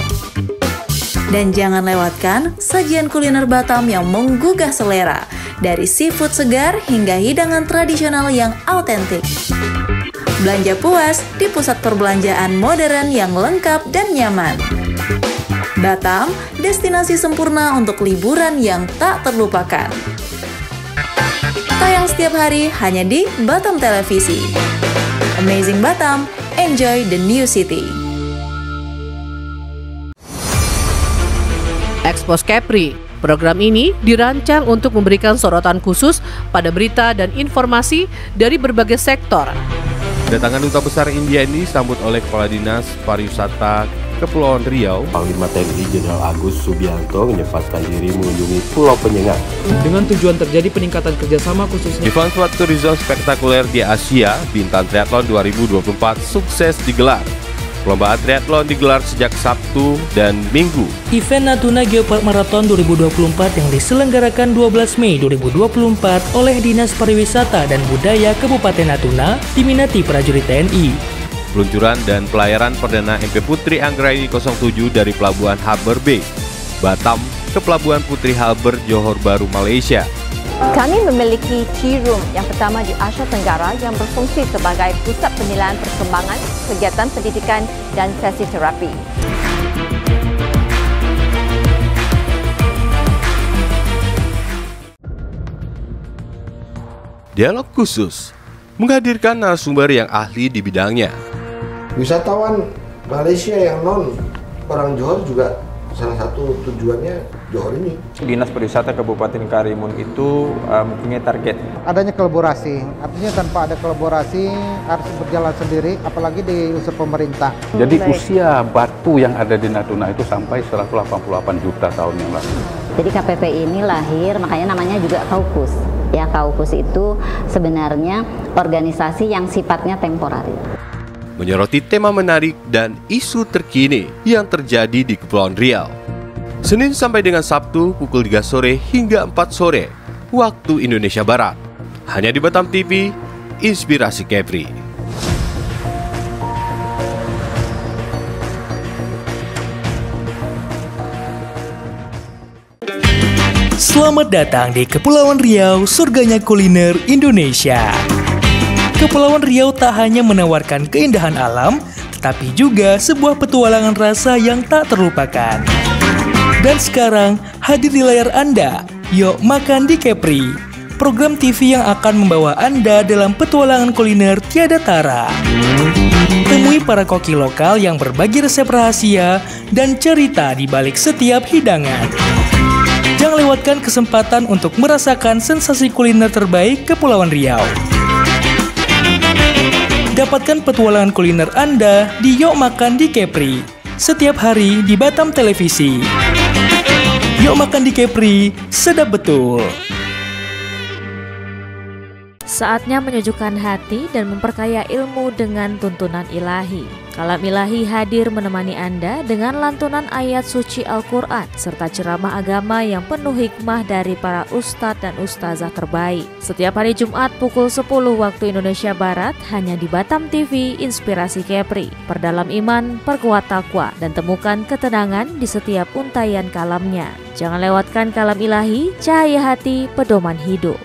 Dan jangan lewatkan sajian kuliner Batam yang menggugah selera, dari seafood segar hingga hidangan tradisional yang autentik. Belanja puas di pusat perbelanjaan modern yang lengkap dan nyaman. Batam, destinasi sempurna untuk liburan yang tak terlupakan. Tayang setiap hari hanya di Batam Televisi. Amazing Batam, enjoy the new city. Expose Kepri. Program ini dirancang untuk memberikan sorotan khusus pada berita dan informasi dari berbagai sektor. Kedatangan Duta Besar India ini disambut oleh Kepala Dinas Pariwisata Kepulauan Riau, Panglima TNI Jenderal Agus Subianto menyempatkan diri mengunjungi Pulau Penyengat. Dengan tujuan terjadi peningkatan kerjasama khususnya. Event Sport Tourism spektakuler di Asia, Bintan Triathlon 2024 sukses digelar. Perlombaan triathlon digelar sejak Sabtu dan Minggu. Event Natuna Geopark Marathon 2024 yang diselenggarakan 12 Mei 2024 oleh Dinas Pariwisata dan Budaya Kabupaten Natuna diminati prajurit TNI. Peluncuran dan pelayaran perdana MP Putri Anggraini 07 dari Pelabuhan Harbour Bay, Batam ke Pelabuhan Putri Harbour, Johor Bahru, Malaysia. Kami memiliki Tea Room yang pertama di Asia Tenggara yang berfungsi sebagai pusat penilaian perkembangan, kegiatan pendidikan dan sesi terapi. Dialog khusus menghadirkan narasumber yang ahli di bidangnya. Wisatawan Malaysia yang non orang Johor juga salah satu tujuannya Johor ini. Dinas Pariwisata Kabupaten Karimun itu mempunyai target. Adanya kolaborasi, artinya tanpa ada kolaborasi harus berjalan sendiri, apalagi di unsur pemerintah. Jadi usia batu yang ada di Natuna itu sampai 188 juta tahun yang lalu. Jadi KPP ini lahir, makanya namanya juga Kaukus. Ya, Kaukus itu sebenarnya organisasi yang sifatnya temporer. Menyoroti tema menarik dan isu terkini yang terjadi di Kepulauan Riau. Senin sampai dengan Sabtu pukul 3 sore hingga 4 sore waktu Indonesia Barat. Hanya di Batam TV, Inspirasi Kepri. Selamat datang di Kepulauan Riau, surganya kuliner Indonesia. Kepulauan Riau tak hanya menawarkan keindahan alam, tetapi juga sebuah petualangan rasa yang tak terlupakan. Dan sekarang hadir di layar Anda, Yuk Makan di Kepri, program TV yang akan membawa Anda dalam petualangan kuliner tiada tara. Temui para koki lokal yang berbagi resep rahasia dan cerita di balik setiap hidangan. Jangan lewatkan kesempatan untuk merasakan sensasi kuliner terbaik Kepulauan Riau. Dapatkan petualangan kuliner Anda di Yuk Makan di Kepri, setiap hari di Batam Televisi. Yuk Makan di Kepri, sedap betul. Saatnya menyejukkan hati dan memperkaya ilmu dengan tuntunan ilahi. Kalam Ilahi hadir menemani Anda dengan lantunan ayat suci Al-Quran serta ceramah agama yang penuh hikmah dari para ustadz dan ustazah terbaik. Setiap hari Jumat pukul 10 waktu Indonesia Barat hanya di Batam TV Inspirasi Kepri. Perdalam iman, perkuat takwa, dan temukan ketenangan di setiap untayan kalamnya. Jangan lewatkan Kalam Ilahi, cahaya hati, pedoman hidup.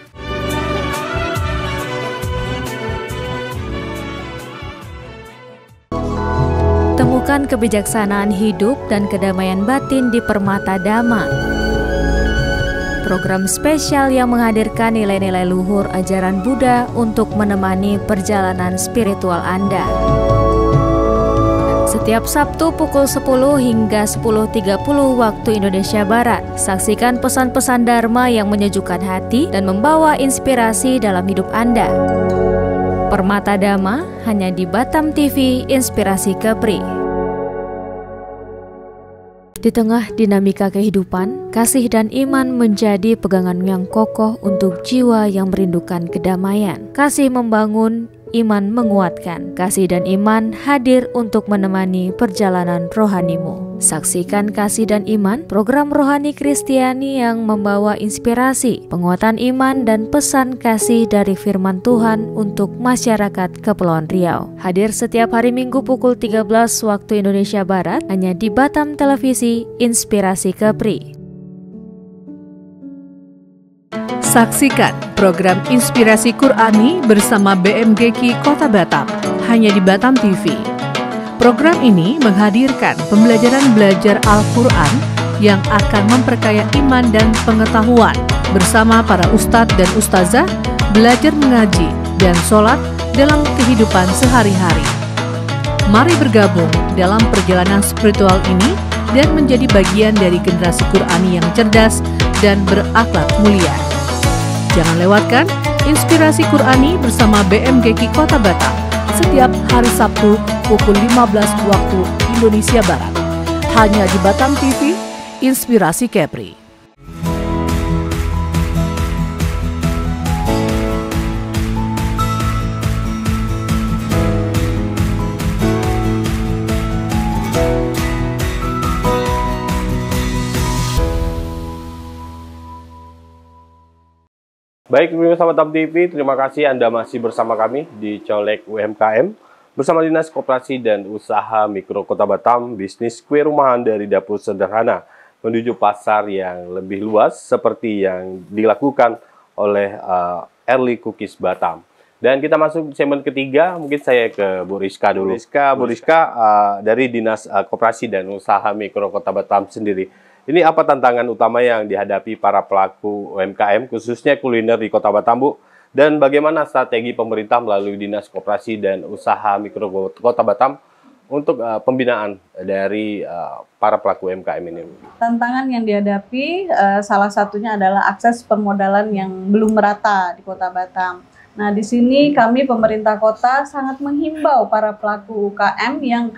Temukan kebijaksanaan hidup dan kedamaian batin di Permata Dhamma. Program spesial yang menghadirkan nilai-nilai luhur ajaran Buddha untuk menemani perjalanan spiritual Anda. Setiap Sabtu pukul 10 hingga 10.30 waktu Indonesia Barat. Saksikan pesan-pesan Dharma yang menyejukkan hati dan membawa inspirasi dalam hidup Anda. Permata Dhamma hanya di Batam TV Inspirasi Kepri. Di tengah dinamika kehidupan, kasih dan iman menjadi pegangan yang kokoh untuk jiwa yang merindukan kedamaian. Kasih membangun, iman menguatkan. Kasih dan iman hadir untuk menemani perjalanan rohanimu. Saksikan Kasih dan Iman, program rohani Kristiani yang membawa inspirasi, penguatan iman dan pesan kasih dari firman Tuhan untuk masyarakat Kepulauan Riau. Hadir setiap hari Minggu pukul 13 waktu Indonesia Barat hanya di Batam Televisi Inspirasi Kepri. Saksikan program Inspirasi Qur'ani bersama BMGQ Kota Batam hanya di Batam TV. Program ini menghadirkan pembelajaran belajar Al-Quran yang akan memperkaya iman dan pengetahuan bersama para ustadz dan ustazah, belajar mengaji dan sholat dalam kehidupan sehari-hari. Mari bergabung dalam perjalanan spiritual ini dan menjadi bagian dari generasi Qur'ani yang cerdas dan berakhlak mulia. Jangan lewatkan Inspirasi Qur'ani bersama BMGQ Kota Batam setiap hari Sabtu pukul 15 waktu Indonesia Barat. Hanya di Batam TV, Inspirasi Kepri. Baik, pemirsa Batam TV, terima kasih Anda masih bersama kami di Colek UMKM bersama Dinas Koperasi dan Usaha Mikro Kota Batam, bisnis kue rumahan dari dapur sederhana menuju pasar yang lebih luas seperti yang dilakukan oleh Early Cookies Batam. Dan kita masuk segmen ketiga, mungkin saya ke Bu Rizka dulu. Bu Rizka dari Dinas Koperasi dan Usaha Mikro Kota Batam sendiri. Ini apa tantangan utama yang dihadapi para pelaku UMKM, khususnya kuliner di Kota Batam, Bu? Dan bagaimana strategi pemerintah melalui Dinas Koperasi dan Usaha Mikro Kota Batam untuk pembinaan dari para pelaku UMKM ini? Tantangan yang dihadapi salah satunya adalah akses permodalan yang belum merata di Kota Batam. Nah, di sini kami pemerintah kota sangat menghimbau para pelaku UKM yang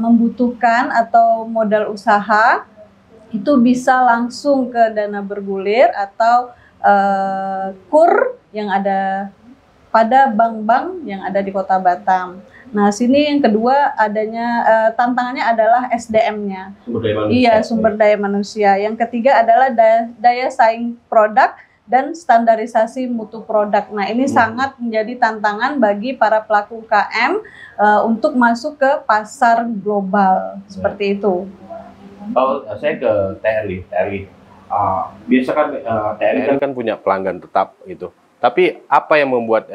membutuhkan atau modal usaha itu bisa langsung ke Dana Bergulir atau KUR yang ada pada bank-bank yang ada di Kota Batam. Nah, sini yang kedua adanya tantangannya adalah SDM-nya. Sumber daya manusia. Yang ketiga adalah daya saing produk dan standarisasi mutu produk. Nah, ini sangat menjadi tantangan bagi para pelaku UKM untuk masuk ke pasar global seperti itu. Kalau saya ke TRI, biasa kan TRI kan punya pelanggan tetap gitu. Tapi apa yang membuat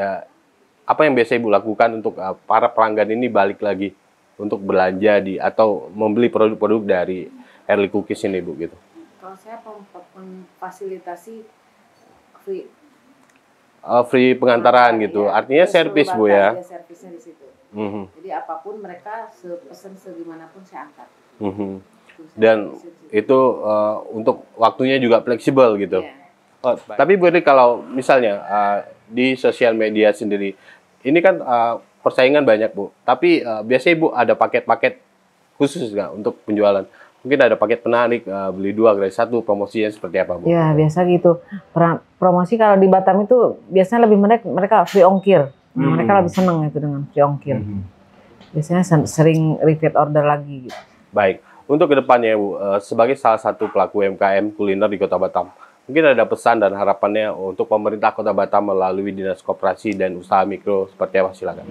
apa yang biasa Ibu lakukan untuk para pelanggan ini balik lagi untuk belanja atau membeli produk-produk dari Early Cookies ini, Bu, gitu? Kalau saya memfasilitasi free. Free pengantaran gitu. Ya, artinya servis, Bu, ya. Servisnya di situ. Jadi apapun mereka pesan segimanapun saya angkat. Dan itu untuk waktunya juga fleksibel gitu. Tapi Bu, kalau misalnya di sosial media sendiri, ini kan persaingan banyak, Bu. Tapi biasanya Ibu ada paket-paket khusus nggak untuk penjualan? Mungkin ada paket penarik, beli 2 gratis 1, promosinya seperti apa, Bu? Ya, biasa gitu. Promosi kalau di Batam itu biasanya lebih mereka free ongkir. Nah, mereka lebih senang itu dengan free ongkir. Biasanya sering repeat order lagi gitu. Baik. Untuk kedepannya, Bu, sebagai salah satu pelaku UMKM kuliner di Kota Batam, mungkin ada pesan dan harapannya untuk pemerintah Kota Batam melalui Dinas Koperasi dan Usaha Mikro seperti apa? Silakan.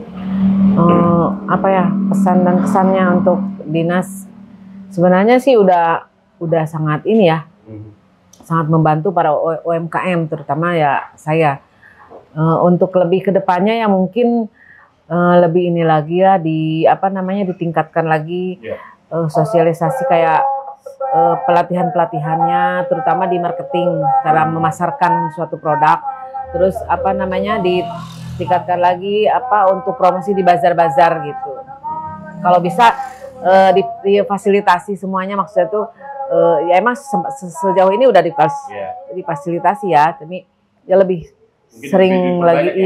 Apa ya pesan dan kesannya untuk dinas? Sebenarnya sih udah sangat ini ya, sangat membantu para UMKM, terutama ya saya. Untuk lebih kedepannya ya mungkin lebih ini lagi ya ditingkatkan lagi. Sosialisasi kayak pelatihannya terutama di marketing, cara memasarkan suatu produk, terus ditingkatkan lagi untuk promosi di bazar-bazar gitu. Kalau bisa difasilitasi semuanya, maksudnya tuh ya emang sejauh ini udah difasilitasi ya, tapi ya lebih mungkin sering lagi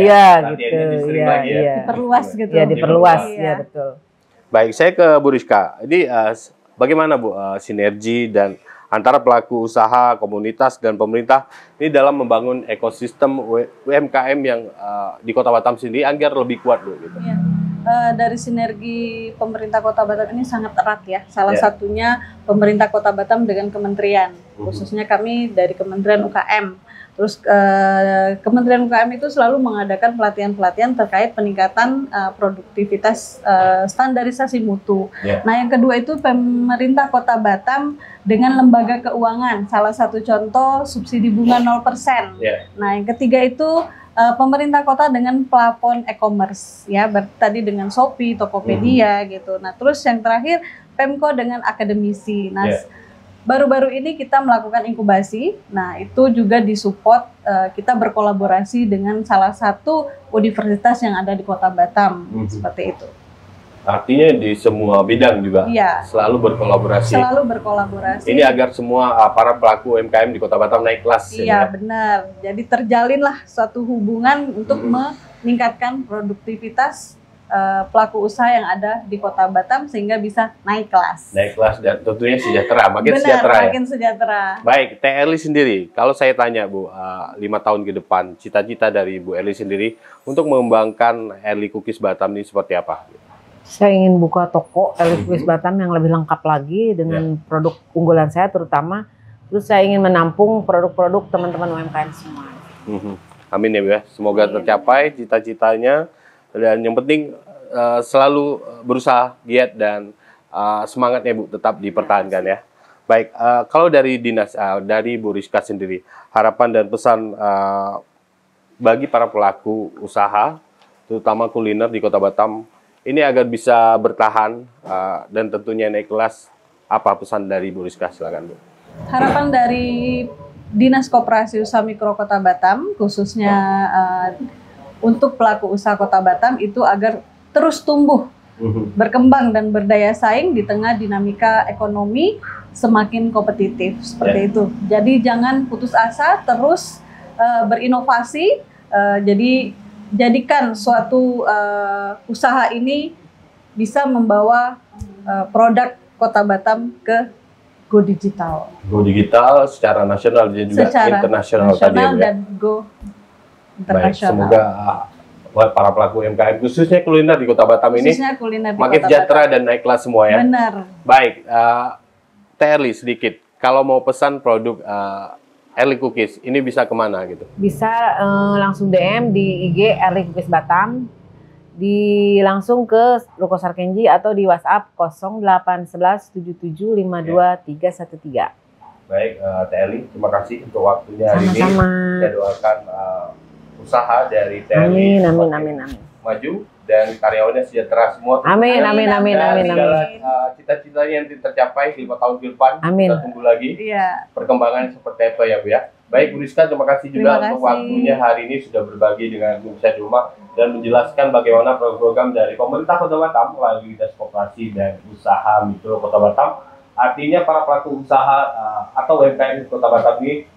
diperluas gitu. Ya diperluas ya betul. Baik, saya ke Bu Rizka. Jadi bagaimana, Bu, sinergi dan antara pelaku usaha, komunitas, dan pemerintah ini dalam membangun ekosistem UMKM yang di Kota Batam sendiri agar lebih kuat, Bu? Gitu. Ya. Dari sinergi pemerintah Kota Batam ini sangat erat ya. Salah satunya pemerintah Kota Batam dengan kementerian, khususnya kami dari Kementerian UKM. Terus Kementerian UKM itu selalu mengadakan pelatihan-pelatihan terkait peningkatan produktivitas standarisasi mutu. Nah, yang kedua itu pemerintah Kota Batam dengan lembaga keuangan. Salah satu contoh subsidi bunga 0%. Nah, yang ketiga itu pemerintah kota dengan plafon e-commerce ya, tadi dengan Shopee, Tokopedia gitu. Nah, terus yang terakhir Pemko dengan akademisi. Nah, baru-baru ini kita melakukan inkubasi. Nah, itu juga disupport, kita berkolaborasi dengan salah satu universitas yang ada di Kota Batam, seperti itu. Artinya di semua bidang juga selalu berkolaborasi. Selalu berkolaborasi. Ini agar semua para pelaku UMKM di Kota Batam naik kelas. Iya, benar. Jadi terjalinlah suatu hubungan untuk meningkatkan produktivitas pelaku usaha yang ada di Kota Batam sehingga bisa naik kelas. Naik kelas dan tentunya sejahtera, makin sejahtera ya. Makin sejahtera. Baik, Teh Erli sendiri, kalau saya tanya, Bu, 5 tahun ke depan, cita-cita dari Bu Erli sendiri untuk mengembangkan Early Cookies Batam ini seperti apa? Saya ingin buka toko Early Cookies Batam yang lebih lengkap lagi dengan produk unggulan saya terutama. Terus saya ingin menampung produk-produk teman-teman UMKM semua. Amin ya, Bu ya. Semoga tercapai cita-citanya. Dan yang penting selalu berusaha giat dan semangatnya, Bu, tetap dipertahankan ya. Baik, kalau dari dinas, dari Bu Rizka sendiri, harapan dan pesan bagi para pelaku usaha, terutama kuliner di Kota Batam, ini agar bisa bertahan dan tentunya naik kelas, apa pesan dari Bu Rizka? Silakan, Bu. Harapan dari Dinas Koperasi Usaha Mikro Kota Batam, khususnya untuk pelaku usaha Kota Batam itu agar terus tumbuh berkembang dan berdaya saing di tengah dinamika ekonomi semakin kompetitif seperti itu. Jadi jangan putus asa, terus berinovasi. Jadi jadikan suatu usaha ini bisa membawa produk Kota Batam ke go digital. Go digital secara nasional dan juga secara internasional tadi ya, Bu, ya? dan go internasional. Baik, semoga buat para pelaku UMKM khususnya kuliner di Kota Batam ini makin sejahtera dan naik kelas semua ya. Benar. Baik, Teh Erly sedikit. Kalau mau pesan produk Erly Cookies, ini bisa kemana gitu? Bisa langsung DM di IG Erly Cookies Batam, langsung ke Ruko Sarkenji atau di WhatsApp 0811 7752 313. Baik, Teh Erly, terima kasih untuk waktunya hari ini. Saya doakan usaha dari Teh Erly amin. maju dan karyawannya sejahtera semua. Amin. Segala cita-citanya yang tercapai 5 tahun ke depan. Amin. Kita tunggu lagi perkembangan seperti apa ya, Bu ya. Baik, Bu Rizka, terima kasih juga untuk waktunya hari ini sudah berbagi dengan Indonesia di Rumah dan menjelaskan bagaimana program-program dari pemerintah Kota Batam melalui Dinas Koperasi dan Usaha Mikro Kota Batam. Artinya para pelaku usaha atau UMKM di Kota Batam ini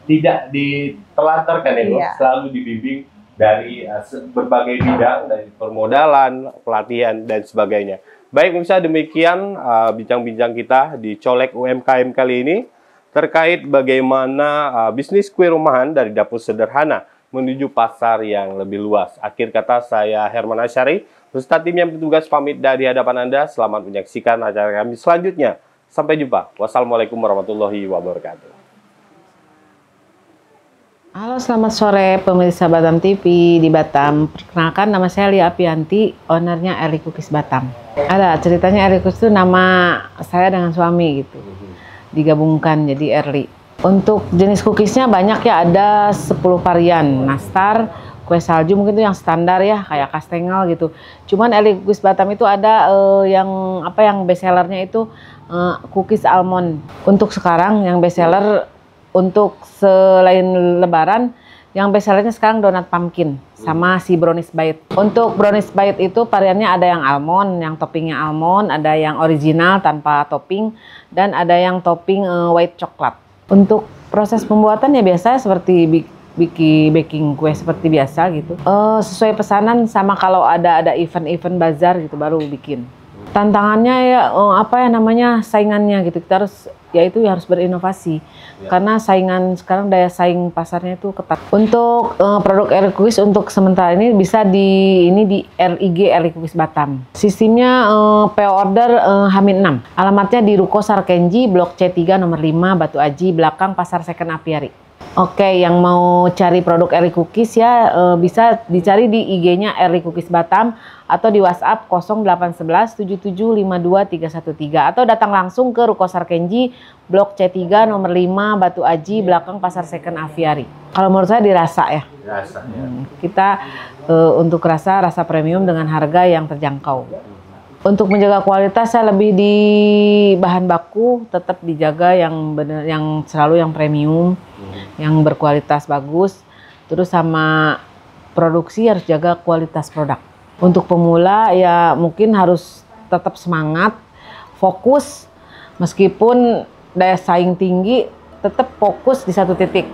tidak ditelantarkan ya, Bu, selalu dibimbing dari berbagai bidang, dari permodalan, pelatihan, dan sebagainya. Baik, pemirsa, demikian bincang-bincang kita di Colek UMKM kali ini terkait bagaimana bisnis kue rumahan dari dapur sederhana menuju pasar yang lebih luas. Akhir kata, saya Herman Asyari, beserta tim yang bertugas pamit dari hadapan Anda. Selamat menyaksikan acara kami selanjutnya. Sampai jumpa. Wassalamualaikum warahmatullahi wabarakatuh. Halo, selamat sore pemirsa Batam TV di Batam. Perkenalkan, nama saya Lia Apianti, ownernya Erly Cookies Batam. Ada ceritanya, Erly Cookies itu nama saya dengan suami gitu, digabungkan jadi Erly. Untuk jenis cookiesnya banyak ya, ada 10 varian. Nastar, kue salju mungkin itu yang standar ya, kayak kastengel gitu. Cuman Erly Cookies Batam itu ada yang best sellernya itu cookies almond. Untuk sekarang yang best seller untuk selain Lebaran, yang best sellernya sekarang donat pumpkin sama si brownies bite. Untuk brownies bite itu variannya ada yang almond, yang toppingnya almond, ada yang original tanpa topping, dan ada yang topping white coklat. Untuk proses pembuatan ya biasa seperti baking kue seperti biasa gitu. Sesuai pesanan, sama kalau ada event-event bazar gitu baru bikin. Tantangannya ya saingannya gitu. Kita harus berinovasi karena saingan sekarang, daya saing pasarnya itu ketat. Untuk produk Erly Cookies untuk sementara ini bisa di IG Erly Cookies Batam. Sistemnya PO order H-6. Alamatnya di Ruko Sarkenji, Blok C3 nomor 5 Batu Aji, belakang Pasar Second Apiari. Oke, yang mau cari produk Erly Cookies ya bisa dicari di IG-nya Erly Cookies Batam atau di WhatsApp 0811 7752 313 atau datang langsung ke Ruko Sarkenji Blok C3 nomor 5 Batu Aji, belakang Pasar Second Aviary. Kalau menurut saya dirasa ya. Dirasa ya. Kita untuk rasa premium dengan harga yang terjangkau. Untuk menjaga kualitas saya lebih di bahan baku tetap dijaga yang benar, yang selalu yang premium, yang berkualitas bagus. Terus sama produksi harus jaga kualitas produk. Untuk pemula ya mungkin harus tetap semangat, fokus, meskipun daya saing tinggi, tetap fokus di satu titik.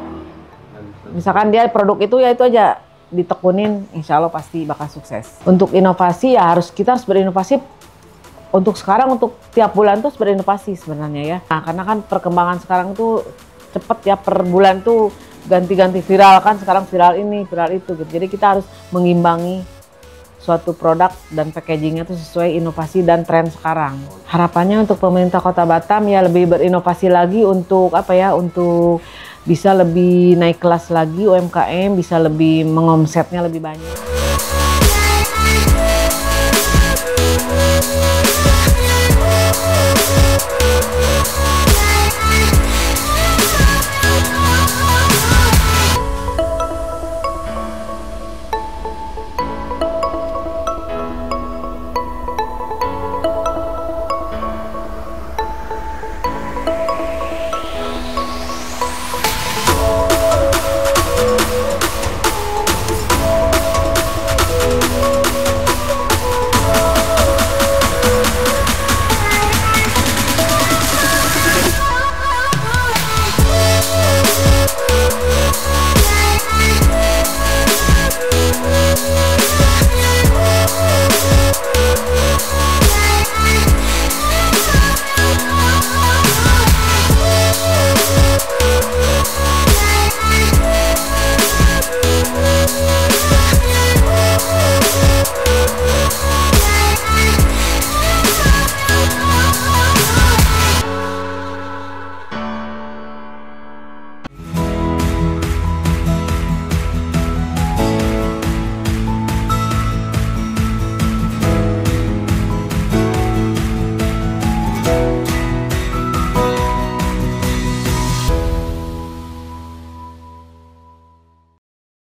Misalkan dia produk itu ya itu aja ditekunin, insya Allah pasti bakal sukses. Untuk inovasi ya kita harus berinovasi. Untuk sekarang, untuk tiap bulan tuh berinovasi sebenarnya ya. Nah, karena kan perkembangan sekarang tuh cepet ya, per bulan tuh ganti-ganti viral kan, sekarang viral ini, viral itu gitu. Jadi kita harus mengimbangi suatu produk dan packagingnya tuh sesuai inovasi dan tren sekarang. Harapannya untuk pemerintah Kota Batam ya lebih berinovasi lagi untuk untuk bisa lebih naik kelas lagi UMKM, bisa lebih mengomsetnya lebih banyak.